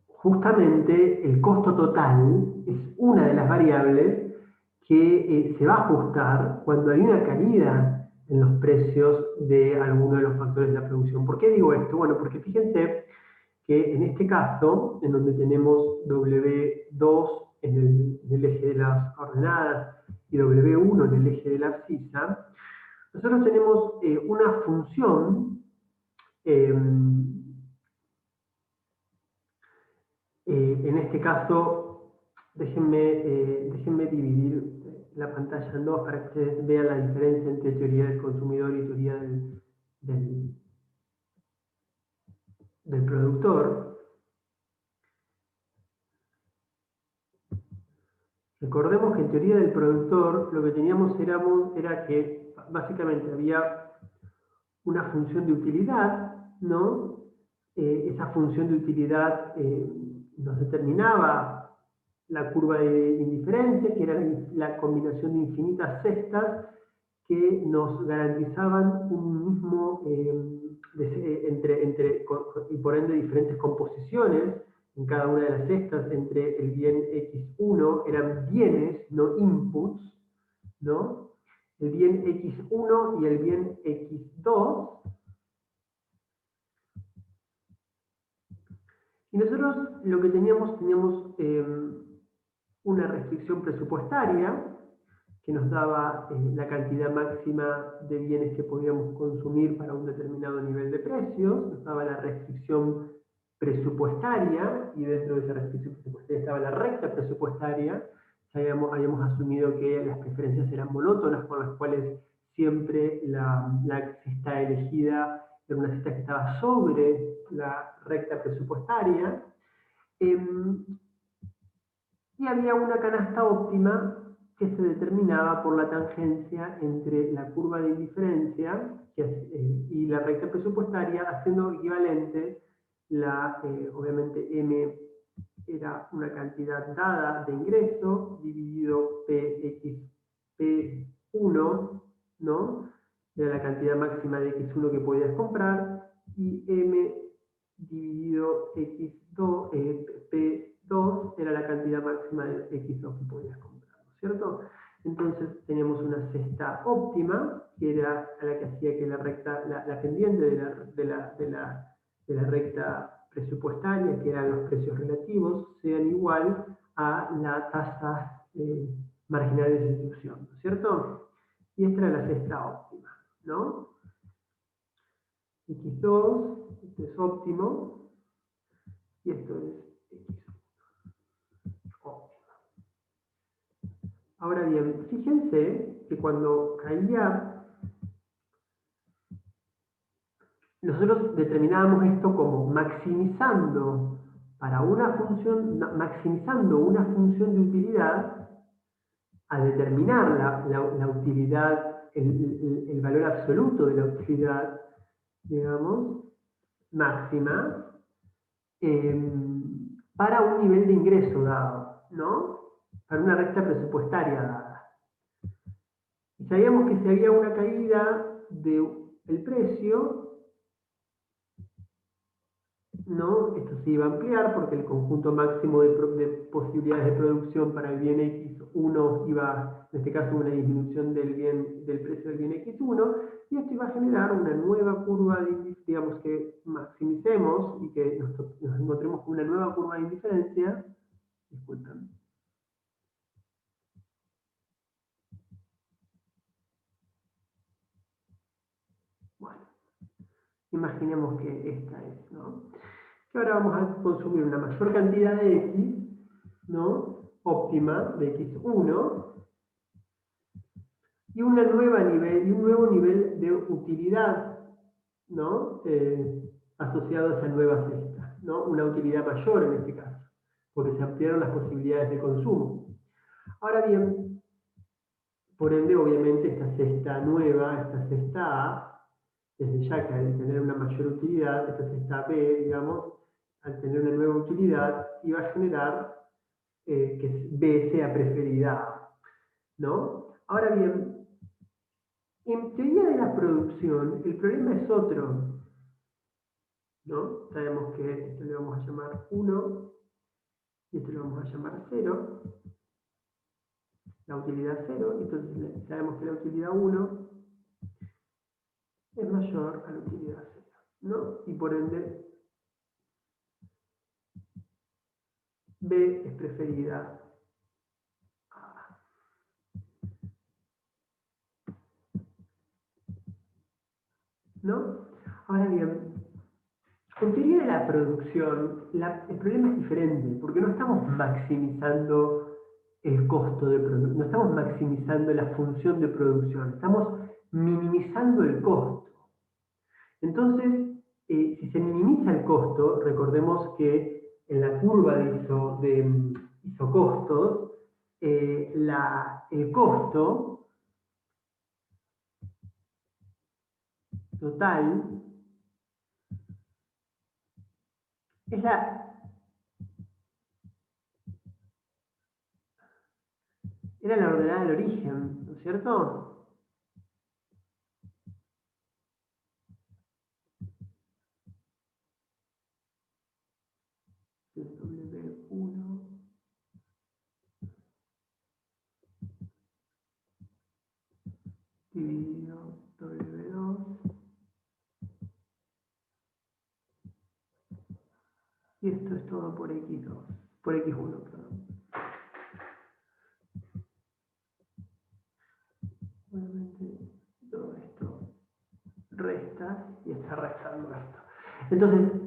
justamente el costo total es una de las variables que se va a ajustar cuando hay una caída en los precios de alguno de los factores de la producción. ¿Por qué digo esto? Bueno, porque fíjense que en este caso, en donde tenemos W2 en el eje de las coordenadas y W1 en el eje de la abscisa, nosotros tenemos una función en este caso, déjenme dividir la pantalla en dos para que ustedes vean la diferencia entre teoría del consumidor y teoría del, del productor. Recordemos que en teoría del productor lo que teníamos era que básicamente había una función de utilidad, ¿no? Esa función de utilidad nos determinaba la curva de indiferencia, que era la combinación de infinitas cestas que nos garantizaban un mismo, y por ende diferentes composiciones en cada una de las cestas entre el bien X1, eran bienes, no inputs, ¿no? El bien X1 y el bien X2. Y nosotros lo que teníamos una restricción presupuestaria que nos daba la cantidad máxima de bienes que podíamos consumir para un determinado nivel de precios, nos daba la restricción presupuestaria, y dentro de esa restricción presupuestaria estaba la recta presupuestaria, ya habíamos asumido que las preferencias eran monótonas, con las cuales siempre la cesta elegida era una cesta que estaba sobre la recta presupuestaria. Y había una canasta óptima que se determinaba por la tangencia entre la curva de indiferencia y la recta presupuestaria, haciendo equivalente obviamente M era una cantidad dada de ingreso dividido P1, ¿no? Era la cantidad máxima de X1 que podías comprar, y M dividido X2, P2 era la cantidad máxima de X2 que podías comprar, ¿no es cierto? Entonces teníamos una cesta óptima, que era la que hacía que la pendiente de la recta presupuestaria, que eran los precios relativos, sean igual a la tasa marginal de distribución, ¿no es cierto? Y esta era la cesta óptima, ¿no? X2, esto es óptimo, y esto es X óptimo. Ahora bien, fíjense que cuando caía, nosotros determinábamos esto como maximizando una función de utilidad, a determinar la utilidad, el valor absoluto de la utilidad, digamos, máxima, para un nivel de ingreso dado, ¿no? Para una recta presupuestaria dada. Y sabíamos que si había una caída del precio, ¿no? Esto se iba a ampliar porque el conjunto máximo de posibilidades de producción para el bien X1 iba, en este caso, una disminución del precio del bien X1, y esto iba a generar una nueva curva de, digamos, que maximicemos y que nos encontremos con una nueva curva de indiferencia. Disculpen. Bueno, imaginemos que esta es, ¿no? Que ahora vamos a consumir una mayor cantidad de X, ¿no? Óptima de X1, y un nuevo nivel de utilidad, ¿no? Asociado a esa nueva cesta, ¿no? Una utilidad mayor en este caso, porque se ampliaron las posibilidades de consumo. Ahora bien, por ende, obviamente, esta cesta nueva, esta cesta A, desde ya que al tener una mayor utilidad, esta cesta B, digamos, al tener una nueva utilidad, iba a generar que B sea preferida A, ¿no? Ahora bien, en teoría de la producción, el problema es otro, ¿no? Sabemos que esto le vamos a llamar 1 y esto le vamos a llamar 0, la utilidad 0, entonces sabemos que la utilidad 1 es mayor a la utilidad 0, ¿no? Y por ende, B es preferida a A. ¿No? Ahora bien, con teoría de la producción, el problema es diferente, porque no estamos maximizando el costo de producción, no estamos maximizando la función de producción, estamos minimizando el costo. Entonces, si se minimiza el costo, recordemos que en la curva de isocostos, el costo total es era la ordenada del origen, ¿no es cierto? W1 dividido W2, y esto es todo por X2, por X1, perdón. Obviamente todo esto resta y está restando esto. Entonces,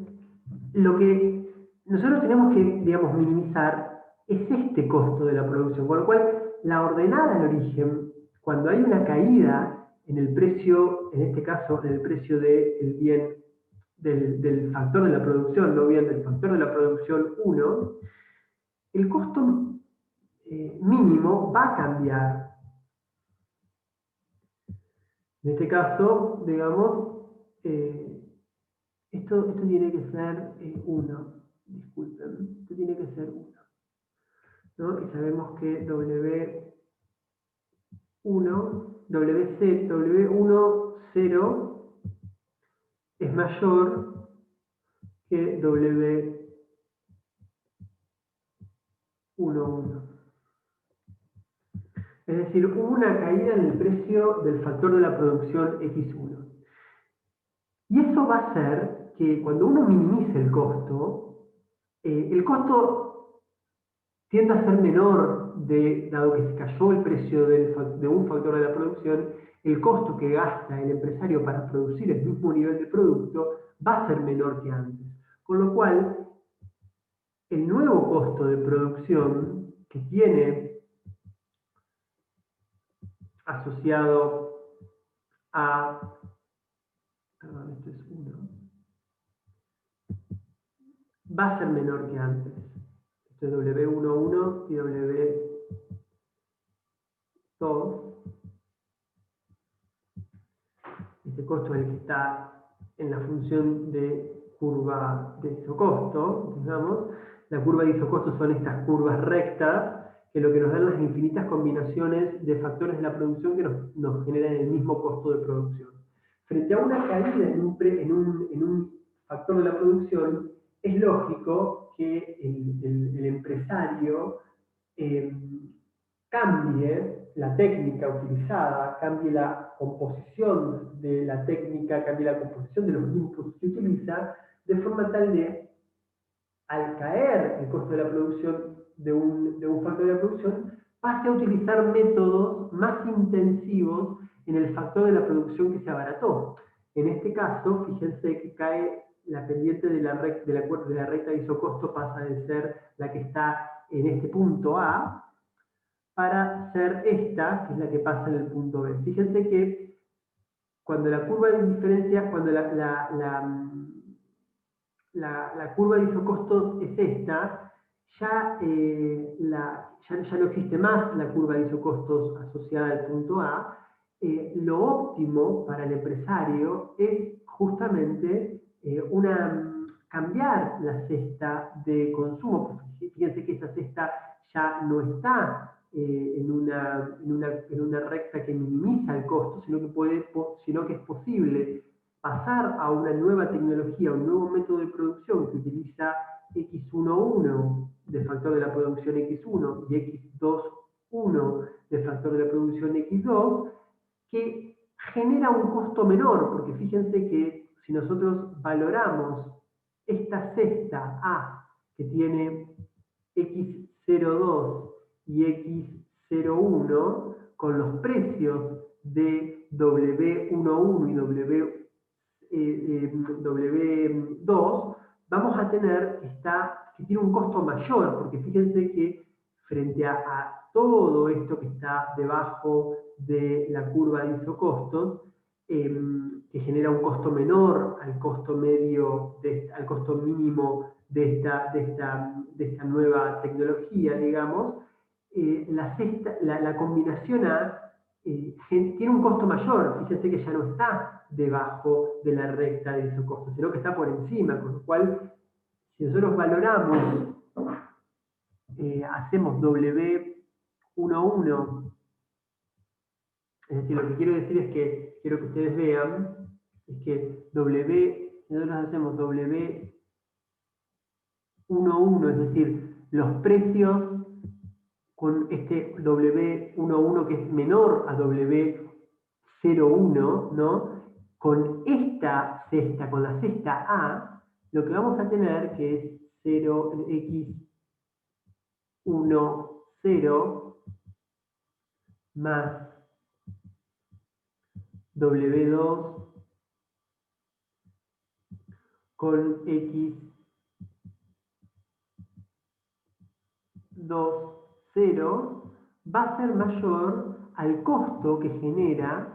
lo que nosotros tenemos que, digamos, minimizar es este costo de la producción. Con lo cual, la ordenada al origen, cuando hay una caída en el precio, en este caso, en el precio del bien, del factor de la producción, no bien del factor de la producción 1, el costo mínimo va a cambiar. En este caso, digamos, esto tiene que ser 1, disculpen, esto tiene que ser 1, ¿no? Y sabemos que W1, 0 es mayor que W11. Es decir, hubo una caída en el precio del factor de la producción X1. Y eso va a hacer que cuando uno minimice el costo tiende a ser menor, dado que se cayó el precio de un factor de la producción, el costo que gasta el empresario para producir el mismo nivel de producto va a ser menor que antes. Con lo cual, el nuevo costo de producción que tiene asociado a, perdón, esto es 1, va a ser menor que antes. Esto es W11 y W2. Este costo es el que está en la función de curva de isocosto, digamos. La curva de isocosto son estas curvas rectas que lo que nos dan las infinitas combinaciones de factores de la producción que nos generan el mismo costo de producción. Frente a una caída en un factor de la producción, es lógico que el empresario eh, cambie la técnica utilizada, cambie la composición de la técnica, cambie la composición de los inputs que utiliza, de forma tal de, al caer el costo de la producción de un factor de la producción, pase a utilizar métodos más intensivos en el factor de la producción que se abarató. En este caso, fíjense que cae la pendiente de la recta de isocosto, pasa de ser la que está en este punto A, para ser esta, que es la que pasa en el punto B. Fíjense que cuando la curva de diferencia, cuando la curva de isocostos es esta, ya no existe más la curva de isocostos asociada al punto A. Lo óptimo para el empresario es justamente cambiar la cesta de consumo. Fíjense que esta cesta ya no está en una recta que minimiza el costo, sino que es posible pasar a una nueva tecnología, un nuevo método de producción que utiliza X11 de factor de la producción X1 y X21 de factor de la producción X2, que genera un costo menor, porque fíjense que si nosotros valoramos esta cesta A que tiene X02 y X01 con los precios de W11 y W2, vamos a tener que tiene un costo mayor, porque fíjense que frente a todo esto que está debajo de la curva de isocostos, que genera un costo menor al costo medio, al costo mínimo de esta nueva tecnología, digamos, la combinación A tiene un costo mayor. Fíjense que ya no está debajo de la recta de isocosto, sino que está por encima, con lo cual, si nosotros valoramos, hacemos W11, es decir, lo que quiero decir es que quiero que ustedes vean, es que si nosotros hacemos W11, es decir, los precios con este W11 que es menor a W01, ¿no? Con esta cesta, con la cesta A, lo que vamos a tener que es 0x10 más W2 con X2 2, 0, va a ser mayor al costo que genera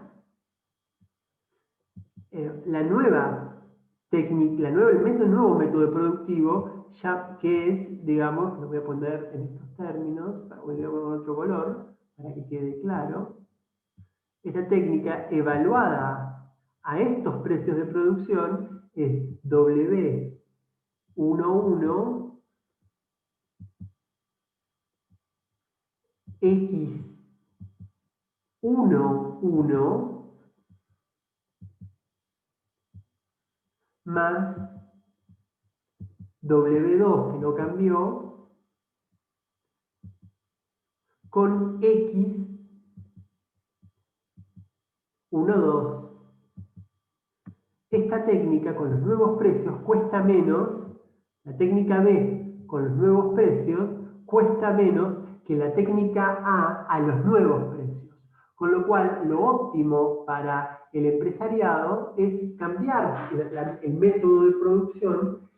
la nueva técnica, el nuevo método productivo, ya que es, digamos, lo voy a poner en estos términos, voy a poner otro color para que quede claro. Esta técnica evaluada a estos precios de producción es W11 X11 más W2, que no cambió, con X12. Esta técnica con los nuevos precios cuesta menos, la técnica B con los nuevos precios cuesta menos que la técnica A los nuevos precios. Con lo cual, lo óptimo para el empresariado es cambiar el método de producción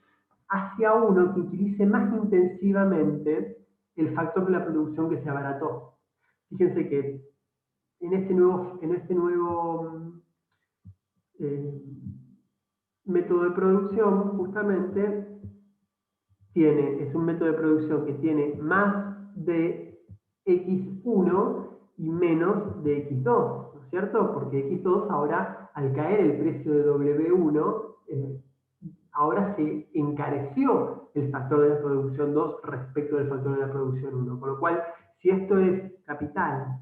hacia uno que utilice más intensivamente el factor de la producción que se abarató. Fíjense que en este nuevo eh, método de producción, justamente, es un método de producción que tiene más de X1 y menos de X2, ¿no es cierto? Porque X2 ahora, al caer el precio de W1, ahora se encareció el factor de la producción 2 respecto del factor de la producción 1. Con lo cual, si esto es capital,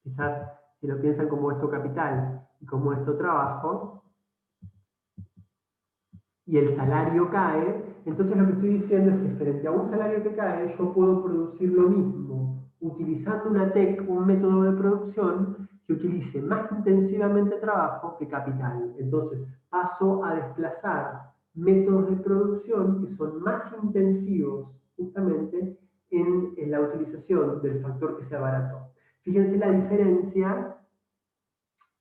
quizás si lo piensan como esto capital y como esto trabajo, y el salario cae, entonces lo que estoy diciendo es que frente a un salario que cae, yo puedo producir lo mismo, utilizando un método de producción que utilice más intensivamente trabajo que capital. Entonces paso a desplazar métodos de producción que son más intensivos justamente en la utilización del factor que se abarató. Fíjense la diferencia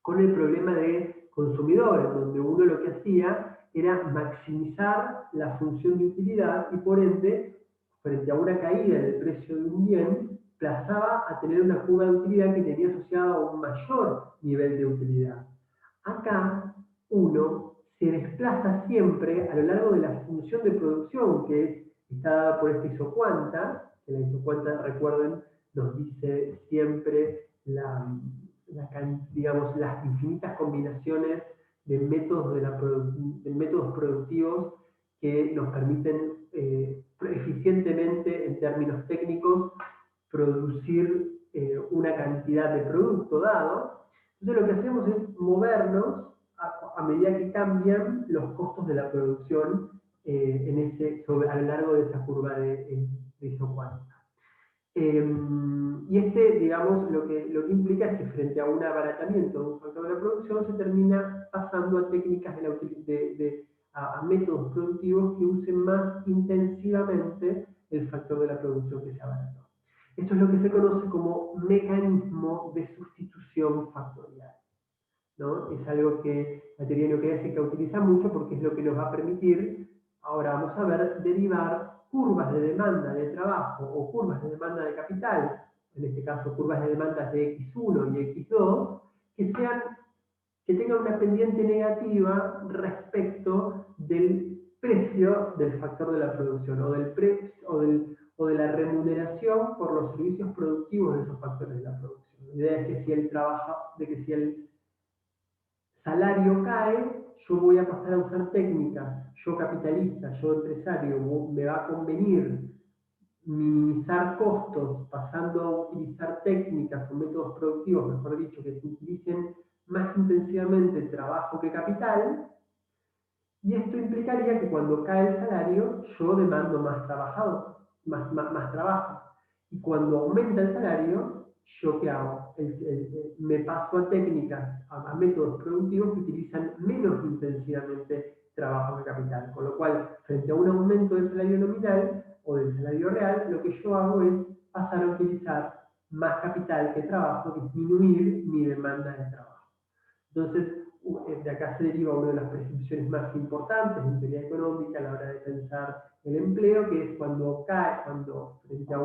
con el problema de consumidores, donde uno lo que hacía era maximizar la función de utilidad y por ende, frente a una caída del precio de un bien, pasaba a tener una curva de utilidad que tenía asociada a un mayor nivel de utilidad. Acá uno se desplaza siempre a lo largo de la función de producción que está dada por esta isocuanta, que la isocuanta, recuerden, nos dice siempre digamos, las infinitas combinaciones de métodos productivos que nos permiten eficientemente, en términos técnicos, producir una cantidad de producto dado. Entonces lo que hacemos es movernos a medida que cambian los costos de la producción a lo largo de esa curva de isocuanta. Y digamos, lo que implica es que frente a un abaratamiento de un factor de la producción se termina pasando a técnicas a métodos productivos que usen más intensivamente el factor de la producción que se abarató. Esto es lo que se conoce como mecanismo de sustitución factorial, ¿no? Es algo que la teoría nuclear utiliza mucho porque es lo que nos va a permitir, ahora vamos a ver, derivar curvas de demanda de trabajo o curvas de demanda de capital, en este caso curvas de demanda de X1 y X2, que tengan una pendiente negativa respecto del precio del factor de la producción o de la remuneración por los servicios productivos de esos factores de la producción. La idea es que si el salario cae, yo voy a pasar a usar técnicas, yo capitalista, yo empresario, me va a convenir minimizar costos pasando a utilizar técnicas o métodos productivos, mejor dicho, que se utilicen más intensivamente trabajo que capital, y esto implicaría que cuando cae el salario yo demando más más trabajo. Y cuando aumenta el salario, ¿yo qué hago? Me paso a técnicas, a métodos productivos que utilizan menos intensivamente trabajo que capital. Con lo cual, frente a un aumento del salario nominal o del salario real, lo que yo hago es pasar a utilizar más capital que trabajo, disminuir mi demanda de trabajo. Entonces, de acá se deriva una de las prescripciones más importantes en teoría económica a la hora de pensar el empleo, que es cuando frente a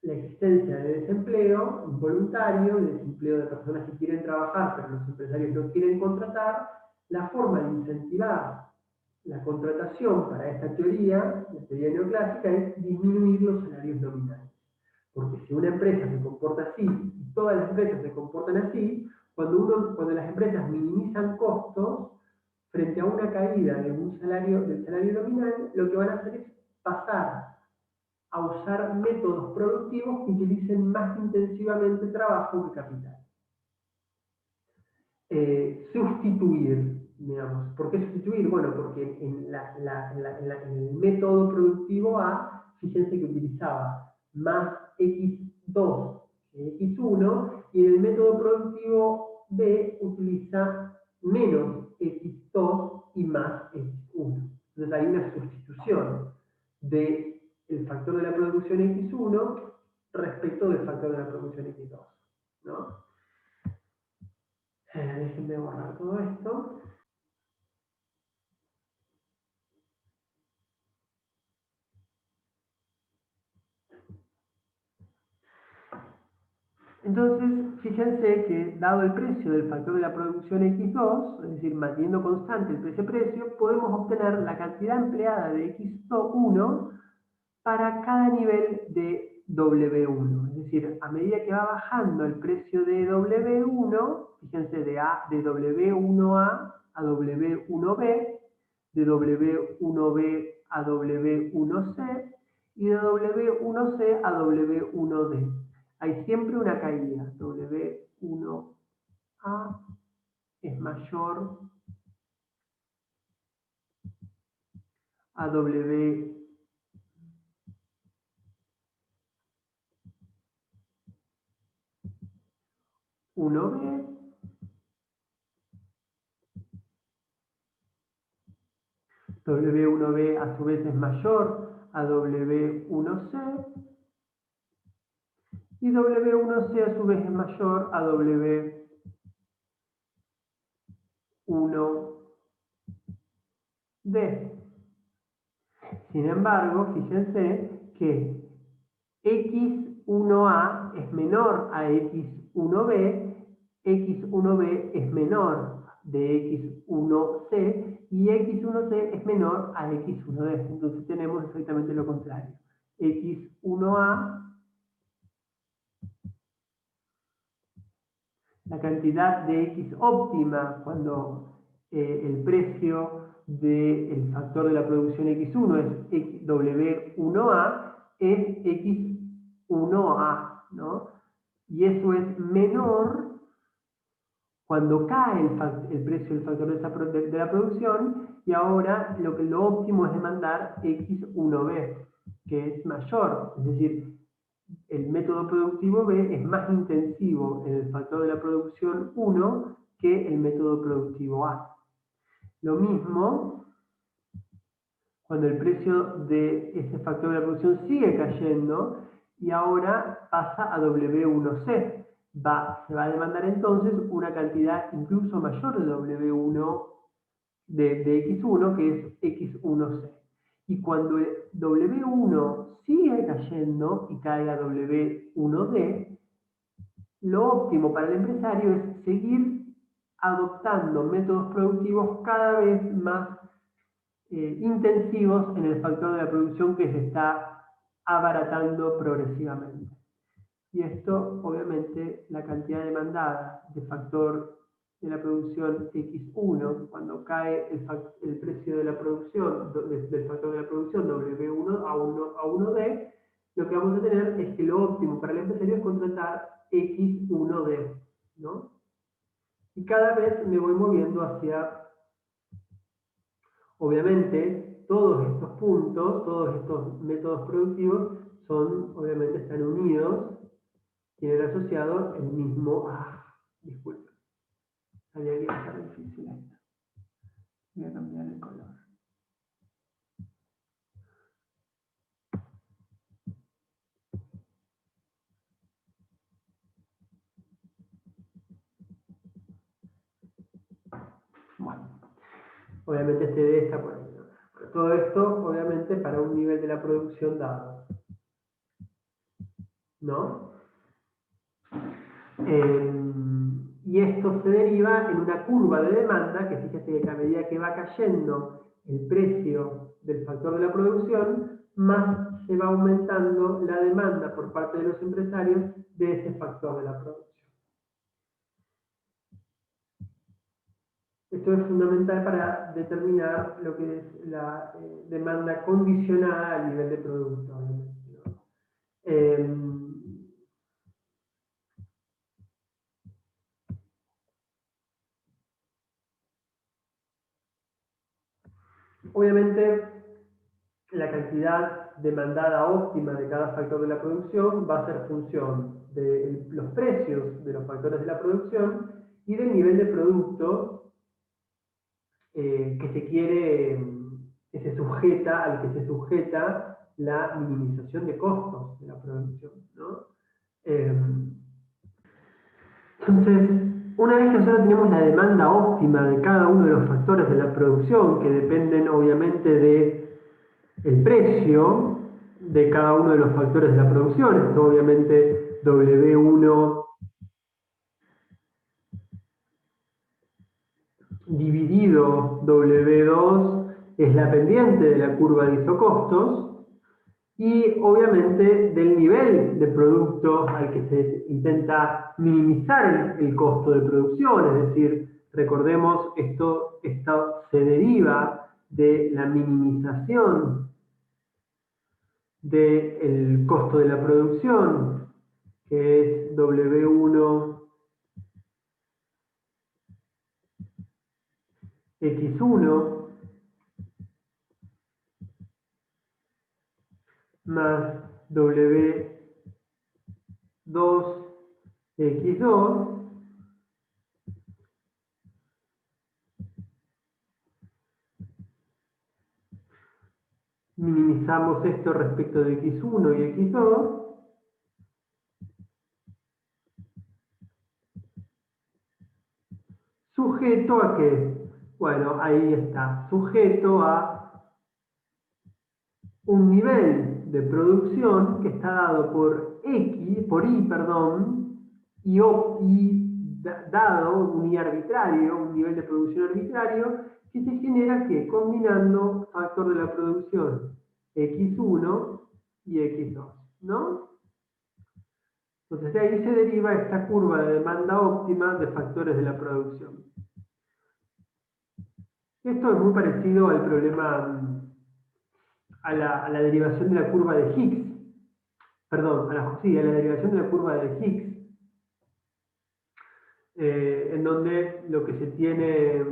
la existencia de desempleo involuntario, de desempleo de personas que quieren trabajar pero los empresarios no quieren contratar, la forma de incentivar la contratación para esta teoría, la teoría neoclásica, es disminuir los salarios nominales. Porque si una empresa se comporta así y todas las empresas se comportan así, cuando las empresas minimizan costos, frente a una caída del salario nominal, lo que van a hacer es pasar a usar métodos productivos que utilicen más intensivamente trabajo que capital. Sustituir, digamos. ¿Por qué sustituir? Bueno, porque en el método productivo A, fíjense que utilizaba más X2 que X1, y en el método productivo B utiliza menos X2 y más X1. Entonces hay una sustitución del factor de la producción X1 respecto del factor de la producción X2, ¿no? Déjenme borrar todo esto. Entonces, fíjense que dado el precio del factor de la producción X2, es decir, manteniendo constante el precio-precio, podemos obtener la cantidad empleada de X1 para cada nivel de W1. Es decir, a medida que va bajando el precio de W1, fíjense de W1A a W1B, de W1B a W1C y de W1C a W1D. Hay siempre una caída. W1A es mayor a W1B, W1B a su vez es mayor a W1C y W1C a su vez es mayor a W1D. Sin embargo, fíjense que X1A es menor a X1B, X1B es menor de X1C y X1C es menor a X1D. Entonces tenemos exactamente lo contrario. X1A, la cantidad de X óptima cuando el precio del factor de la producción X1 es W1A, es X1A, ¿no? Y eso es menor cuando cae el precio del factor de la producción, y ahora lo óptimo es demandar X1B, que es mayor, es decir, el método productivo B es más intensivo en el factor de la producción 1 que el método productivo A. Lo mismo cuando el precio de ese factor de la producción sigue cayendo y ahora pasa a W1C. Se va a demandar entonces una cantidad incluso mayor de W1 de X1, que es X1C. Y cuando el W1 sigue cayendo y cae a W1D, lo óptimo para el empresario es seguir adoptando métodos productivos cada vez más intensivos en el factor de la producción que se está abaratando progresivamente. Y esto, obviamente, la cantidad demandada de factor de la producción X1, cuando cae el precio de la producción, del factor de la producción W1 a 1D, lo que vamos a tener es que lo óptimo para el empresario es contratar X1D, ¿no? Y cada vez me voy moviendo hacia, obviamente, todos estos puntos, todos estos métodos productivos obviamente están unidos, tienen asociado el mismo, disculpe, sabía que iba a estar difícil esto. Voy a cambiar el color. Obviamente este D está por ahí, ¿no? Bueno, todo esto, obviamente, para un nivel de la producción dado, ¿no? Y esto se deriva en una curva de demanda, que fíjate que a medida que va cayendo el precio del factor de la producción, más se va aumentando la demanda por parte de los empresarios de ese factor de la producción. Esto es fundamental para determinar lo que es la demanda condicionada al nivel de producto, obviamente, ¿no? Obviamente, la cantidad demandada óptima de cada factor de la producción va a ser función de los precios de los factores de la producción y del nivel de producto que se quiere, que se sujeta, al que se sujeta la minimización de costos de la producción, ¿no? Entonces, una vez que nosotros tenemos la demanda óptima de cada uno de los factores de la producción, que dependen obviamente de el precio de cada uno de los factores de la producción, esto obviamente W1 dividido W2 es la pendiente de la curva de isocostos, y obviamente del nivel de producto al que se intenta minimizar el costo de producción, es decir, recordemos, esto se deriva de la minimización del costo de la producción, que es W1 X1 más W2 X2 minimizamos esto respecto de X1 y X2, sujeto a qué? Bueno, ahí está, sujeto a un nivel de producción que está dado por X, por Y, perdón, dado un Y arbitrario, un nivel de producción arbitrario, que se genera que combinando factor de la producción X1 y X2, ¿no? Entonces de ahí se deriva esta curva de demanda óptima de factores de la producción. Esto es muy parecido al problema, a la derivación de la curva de Higgs, perdón, sí, a la derivación de la curva de Higgs, en donde lo que se tiene,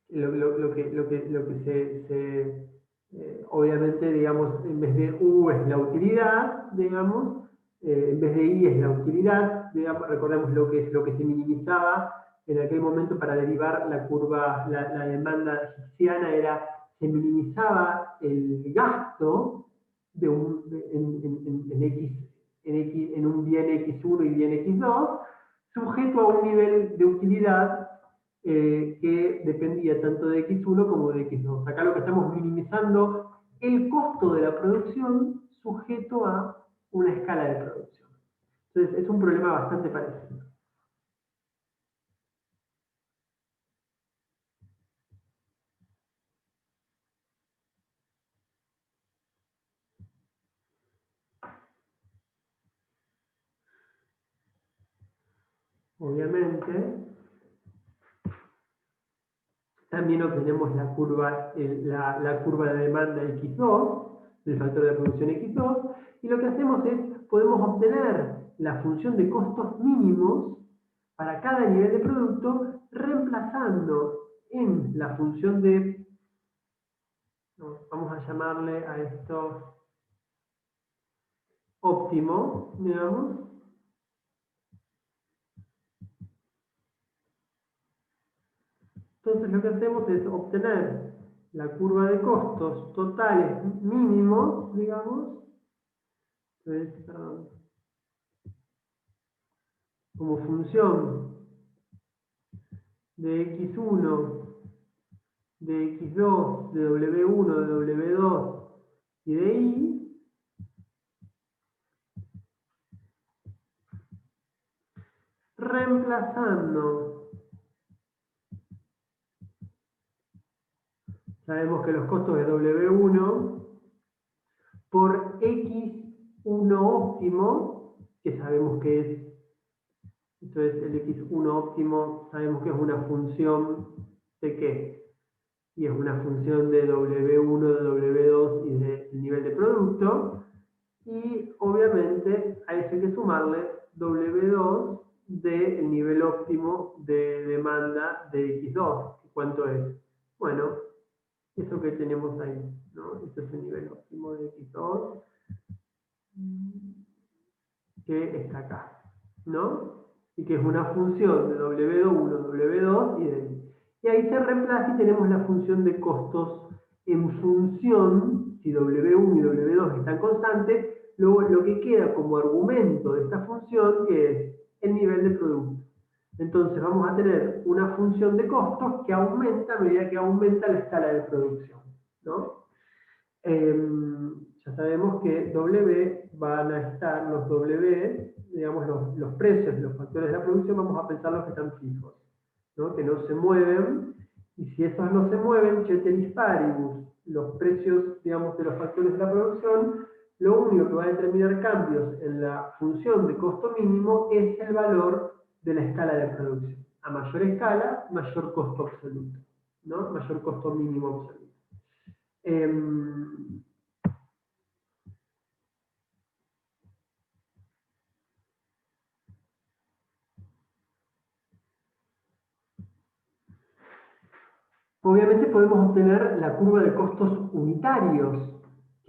lo que obviamente, digamos, en vez de U es la utilidad, digamos, en vez de I es la utilidad, digamos, recordemos lo que se minimizaba en aquel momento para derivar la curva, la demanda higsiana era, se minimizaba el gasto de en X, en un bien X1 y bien X2, sujeto a un nivel de utilidad que dependía tanto de X1 como de X2. Acá lo que estamos minimizando el costo de la producción sujeto a una escala de producción. Entonces es un problema bastante parecido. Obviamente, también obtenemos la curva, la curva de demanda X2, del factor de producción X2, y lo que hacemos es, podemos obtener la función de costos mínimos para cada nivel de producto, reemplazando en la función de, no, vamos a llamarle a esto óptimo, digamos. Entonces lo que hacemos es obtener la curva de costos totales mínimos, digamos, entonces, como función de x1, de x2, de w1, de w2 y de y, reemplazando, sabemos que los costos de W1 por X1 óptimo, que sabemos que es, entonces el X1 óptimo sabemos que es una función de qué, y es una función de W1, de W2 y del nivel de producto, y obviamente a eso hay que sumarle W2 del nivel óptimo de demanda de X2. ¿Cuánto es? Bueno, eso que tenemos ahí, ¿no? Este es el nivel óptimo de X2 que está acá, ¿no? Y que es una función de W1, W2 y de Y. Y ahí se reemplaza y tenemos la función de costos en función, si W1 y W2 están constantes, luego lo que queda como argumento de esta función es el nivel de producto. Entonces vamos a tener una función de costos que aumenta a medida que aumenta la escala de producción, ¿no? Ya sabemos que W van a estar los W, digamos, los precios de los factores de la producción, vamos a pensar los que están fijos, ¿no? Que no se mueven, y si esos no se mueven, ceteris paribus, los precios, digamos, de los factores de la producción, lo único que va a determinar cambios en la función de costo mínimo es el valor de la escala de producción. A mayor escala, mayor costo absoluto, ¿no? Mayor costo mínimo absoluto. Obviamente podemos obtener la curva de costos unitarios.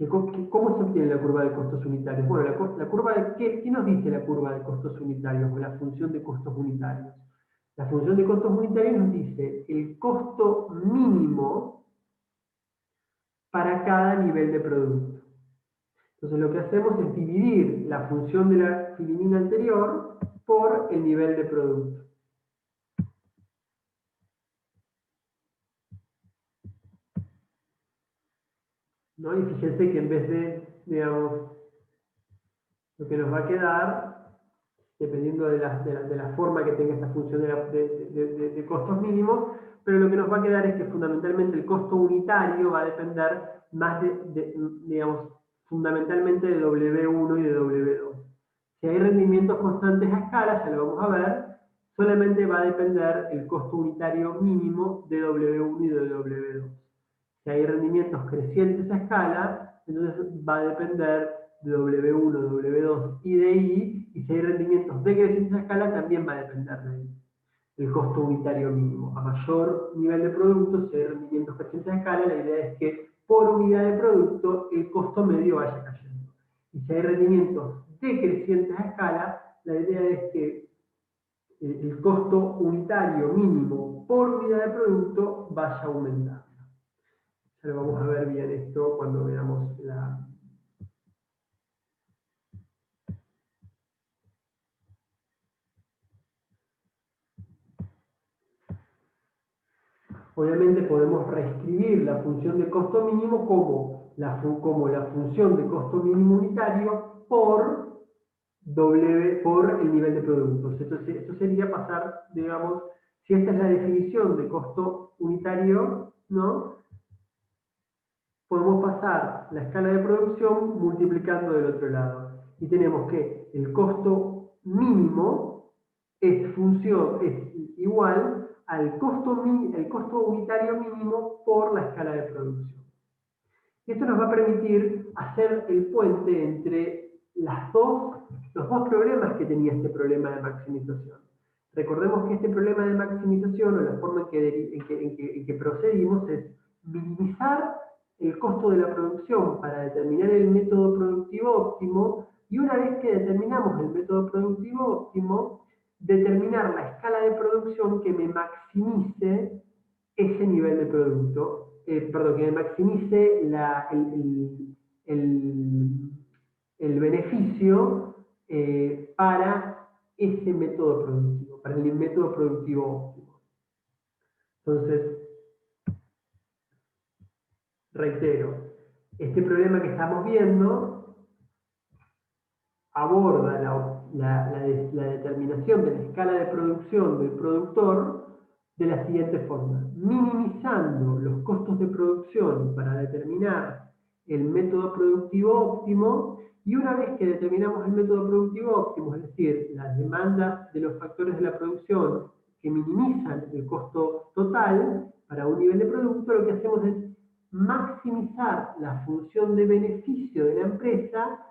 ¿Cómo se obtiene la curva de costos unitarios? Bueno, la curva de, ¿qué nos dice la curva de costos unitarios o la función de costos unitarios? La función de costos unitarios nos dice el costo mínimo para cada nivel de producto. Entonces lo que hacemos es dividir la función de la filimina anterior por el nivel de producto. ¿No? Y fíjense que en vez de, digamos, lo que nos va a quedar, dependiendo de la forma que tenga esta función de costos mínimos, pero lo que nos va a quedar es que fundamentalmente el costo unitario va a depender más digamos, fundamentalmente de W1 y de W2. Si hay rendimientos constantes a escala, ya lo vamos a ver, solamente va a depender el costo unitario mínimo de W1 y de W2. Si hay rendimientos crecientes a escala, entonces va a depender de W1, W2 y de Y, y si hay rendimientos decrecientes a escala, también va a depender de Y. El costo unitario mínimo. A mayor nivel de producto, si hay rendimientos crecientes a escala, la idea es que por unidad de producto el costo medio vaya cayendo. Y si hay rendimientos decrecientes a escala, la idea es que el costo unitario mínimo por unidad de producto vaya aumentando. Ya lo vamos a ver bien esto cuando veamos la... Obviamente podemos reescribir la función de costo mínimo como la función de costo mínimo unitario por por el nivel de productos. Esto sería pasar, digamos, si esta es la definición de costo unitario, ¿no? Podemos pasar la escala de producción multiplicando del otro lado. Y tenemos que el costo mínimo es igual al el costo unitario mínimo por la escala de producción. Y esto nos va a permitir hacer el puente entre los dos problemas que tenía este problema de maximización. Recordemos que este problema de maximización, o la forma en que procedimos, es minimizar el costo de la producción para determinar el método productivo óptimo, y una vez que determinamos el método productivo óptimo, determinar la escala de producción que me maximice ese nivel de producto, perdón, que me maximice el beneficio para ese método productivo, para el método productivo óptimo. Entonces, reitero, este problema que estamos viendo aborda la determinación de la escala de producción del productor de la siguiente forma: minimizando los costos de producción para determinar el método productivo óptimo, y una vez que determinamos el método productivo óptimo, es decir, las demandas de los factores de la producción que minimizan el costo total para un nivel de producto, lo que hacemos es maximizar la función de beneficio de la empresa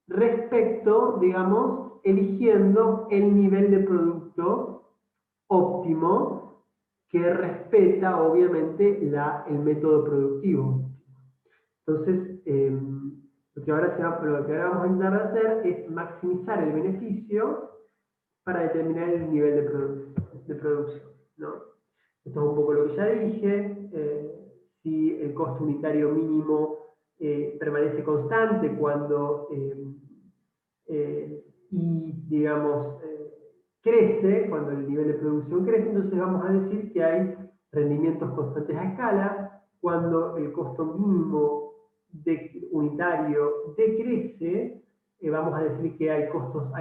respecto, digamos, eligiendo el nivel de producto óptimo que respeta, obviamente, el método productivo. Entonces, lo que ahora vamos a intentar hacer es maximizar el beneficio para determinar el nivel de producción, ¿no? Esto es un poco lo que ya dije. Si el costo unitario mínimo permanece constante cuando y, digamos, crece, cuando el nivel de producción crece, entonces vamos a decir que hay rendimientos constantes a escala. Cuando el costo mínimo unitario decrece, vamos a decir que hay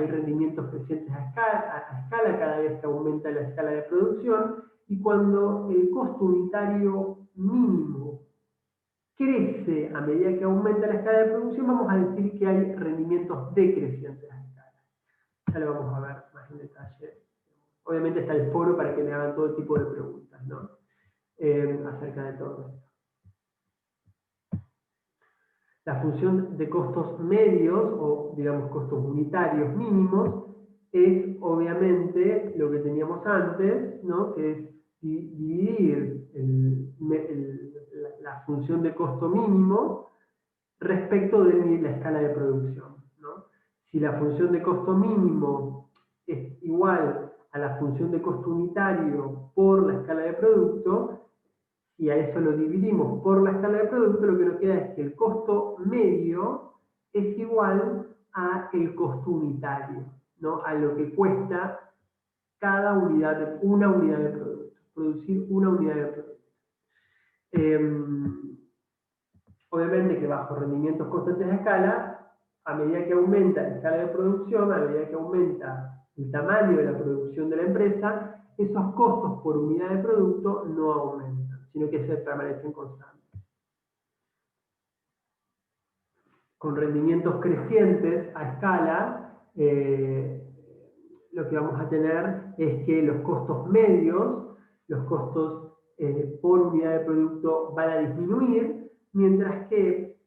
rendimientos crecientes a escala cada vez que aumenta la escala de producción. Y cuando el costo unitario mínimo crece a medida que aumenta la escala de producción, vamos a decir que hay rendimientos decrecientes a escala. Ya lo vamos a ver más en detalle. Obviamente está el foro para que me hagan todo tipo de preguntas, ¿no? Acerca de todo esto. La función de costos medios, o digamos costos unitarios mínimos, es obviamente lo que teníamos antes, ¿no? Que es dividir la función de costo mínimo respecto de la escala de producción, ¿no? Si la función de costo mínimo es igual a la función de costo unitario por la escala de producto, y a eso lo dividimos por la escala de producto, lo que nos queda es que el costo medio es igual a el costo unitario, ¿no? A lo que cuesta una unidad de producto, producir una unidad de producto. Obviamente que bajo rendimientos constantes a escala, a medida que aumenta la escala de producción, a medida que aumenta el tamaño de la producción de la empresa, esos costos por unidad de producto no aumentan, sino que se permanecen constantes. Con rendimientos crecientes a escala, lo que vamos a tener es que los costos medios, los costos por unidad de producto van a disminuir, mientras que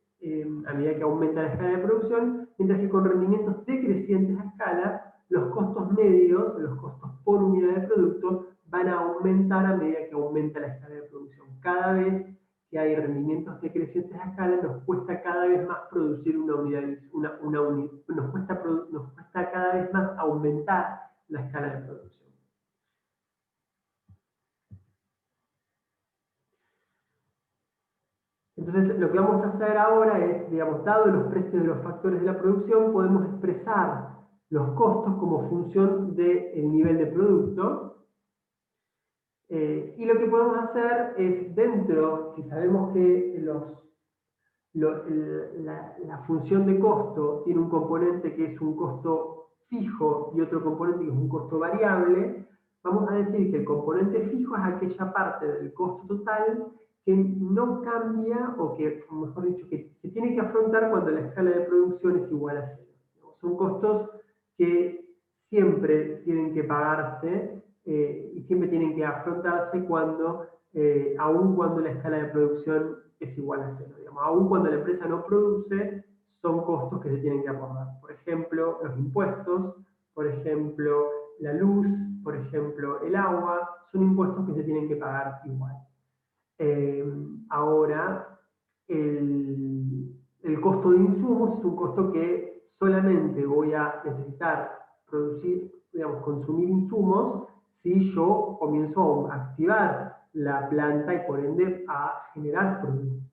a medida que aumenta la escala de producción, mientras que con rendimientos decrecientes a escala, los costos medios, los costos por unidad de producto, van a aumentar a medida que aumenta la escala de producción. Cada vez que hay rendimientos decrecientes a escala, nos cuesta cada vez más producir una unidad, nos cuesta cada vez más aumentar la escala de producción. Entonces, lo que vamos a hacer ahora es, digamos, dado los precios de los factores de la producción, podemos expresar los costos como función del nivel de producto. Y lo que podemos hacer es, dentro, si sabemos que la función de costo tiene un componente que es un costo fijo y otro componente que es un costo variable, vamos a decir que el componente fijo es aquella parte del costo total que no cambia, o que, mejor dicho, que se tiene que afrontar cuando la escala de producción es igual a cero. Son costos que siempre tienen que pagarse y siempre tienen que afrontarse aun cuando la escala de producción es igual a cero. Digamos, aun cuando la empresa no produce, son costos que se tienen que abordar. Por ejemplo, los impuestos, por ejemplo, la luz, por ejemplo, el agua, son impuestos que se tienen que pagar igual. Ahora, el costo de insumos es un costo que solamente voy a necesitar producir, digamos, consumir insumos si yo comienzo a activar la planta y por ende a generar productos.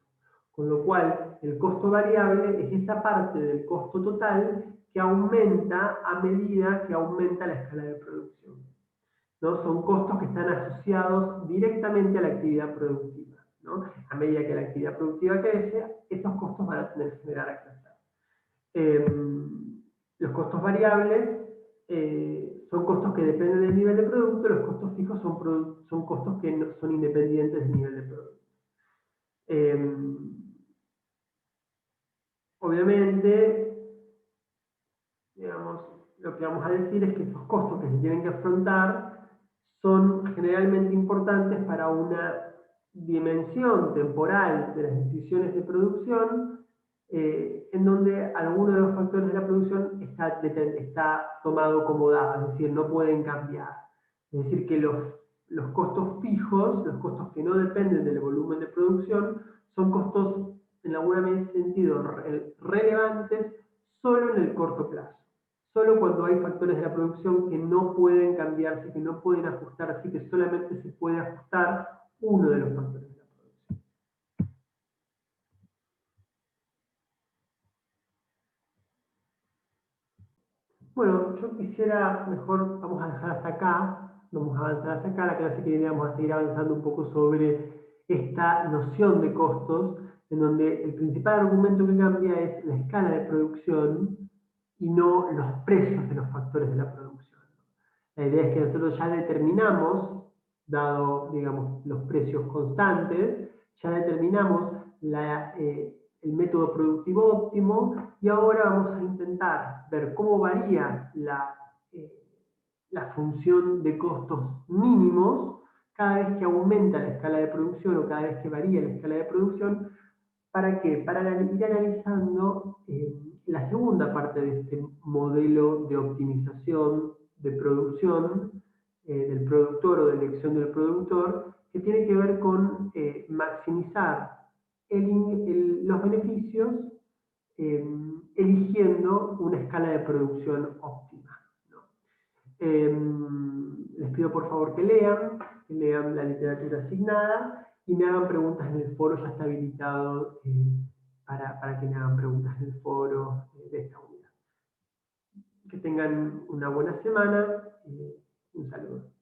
Con lo cual, el costo variable es esa parte del costo total que aumenta a medida que aumenta la escala de producción. ¿no? Son costos que están asociados directamente a la actividad productiva, ¿no? A medida que la actividad productiva crece, esos costos van a tener que generar a crecer. Los costos variables son costos que dependen del nivel de producto, los costos fijos son costos que no, son independientes del nivel de producto. Obviamente, digamos, lo que vamos a decir es que esos costos que se tienen que afrontar son generalmente importantes para una dimensión temporal de las decisiones de producción, en donde alguno de los factores de la producción está tomado como dado, es decir, no pueden cambiar. Es decir, que los costos fijos, los costos que no dependen del volumen de producción, son costos en algún sentido relevantes solo en el corto plazo. Solo cuando hay factores de la producción que no pueden cambiarse, que no pueden ajustar, así que solamente se puede ajustar uno de los factores de la producción. Bueno, yo quisiera, mejor vamos a dejar hasta acá, vamos a avanzar hasta acá, la clase que viene vamos a seguir avanzando un poco sobre esta noción de costos, en donde el principal argumento que cambia es la escala de producción y no los precios de los factores de la producción. La idea es que nosotros ya determinamos, dado, digamos, los precios constantes, ya determinamos el método productivo óptimo y ahora vamos a intentar ver cómo varía eh, la función de costos mínimos cada vez que aumenta la escala de producción o cada vez que varía la escala de producción. ¿Para qué? Para ir analizando la segunda parte de este modelo de optimización de producción del productor o de elección del productor, que tiene que ver con maximizar los beneficios eh, eligiendo una escala de producción óptima, ¿no? Les pido por favor que lean la literatura asignada y me hagan preguntas en el foro, ya está habilitado para que me hagan preguntas en el foro de esta unidad. Que tengan una buena semana. Un saludo.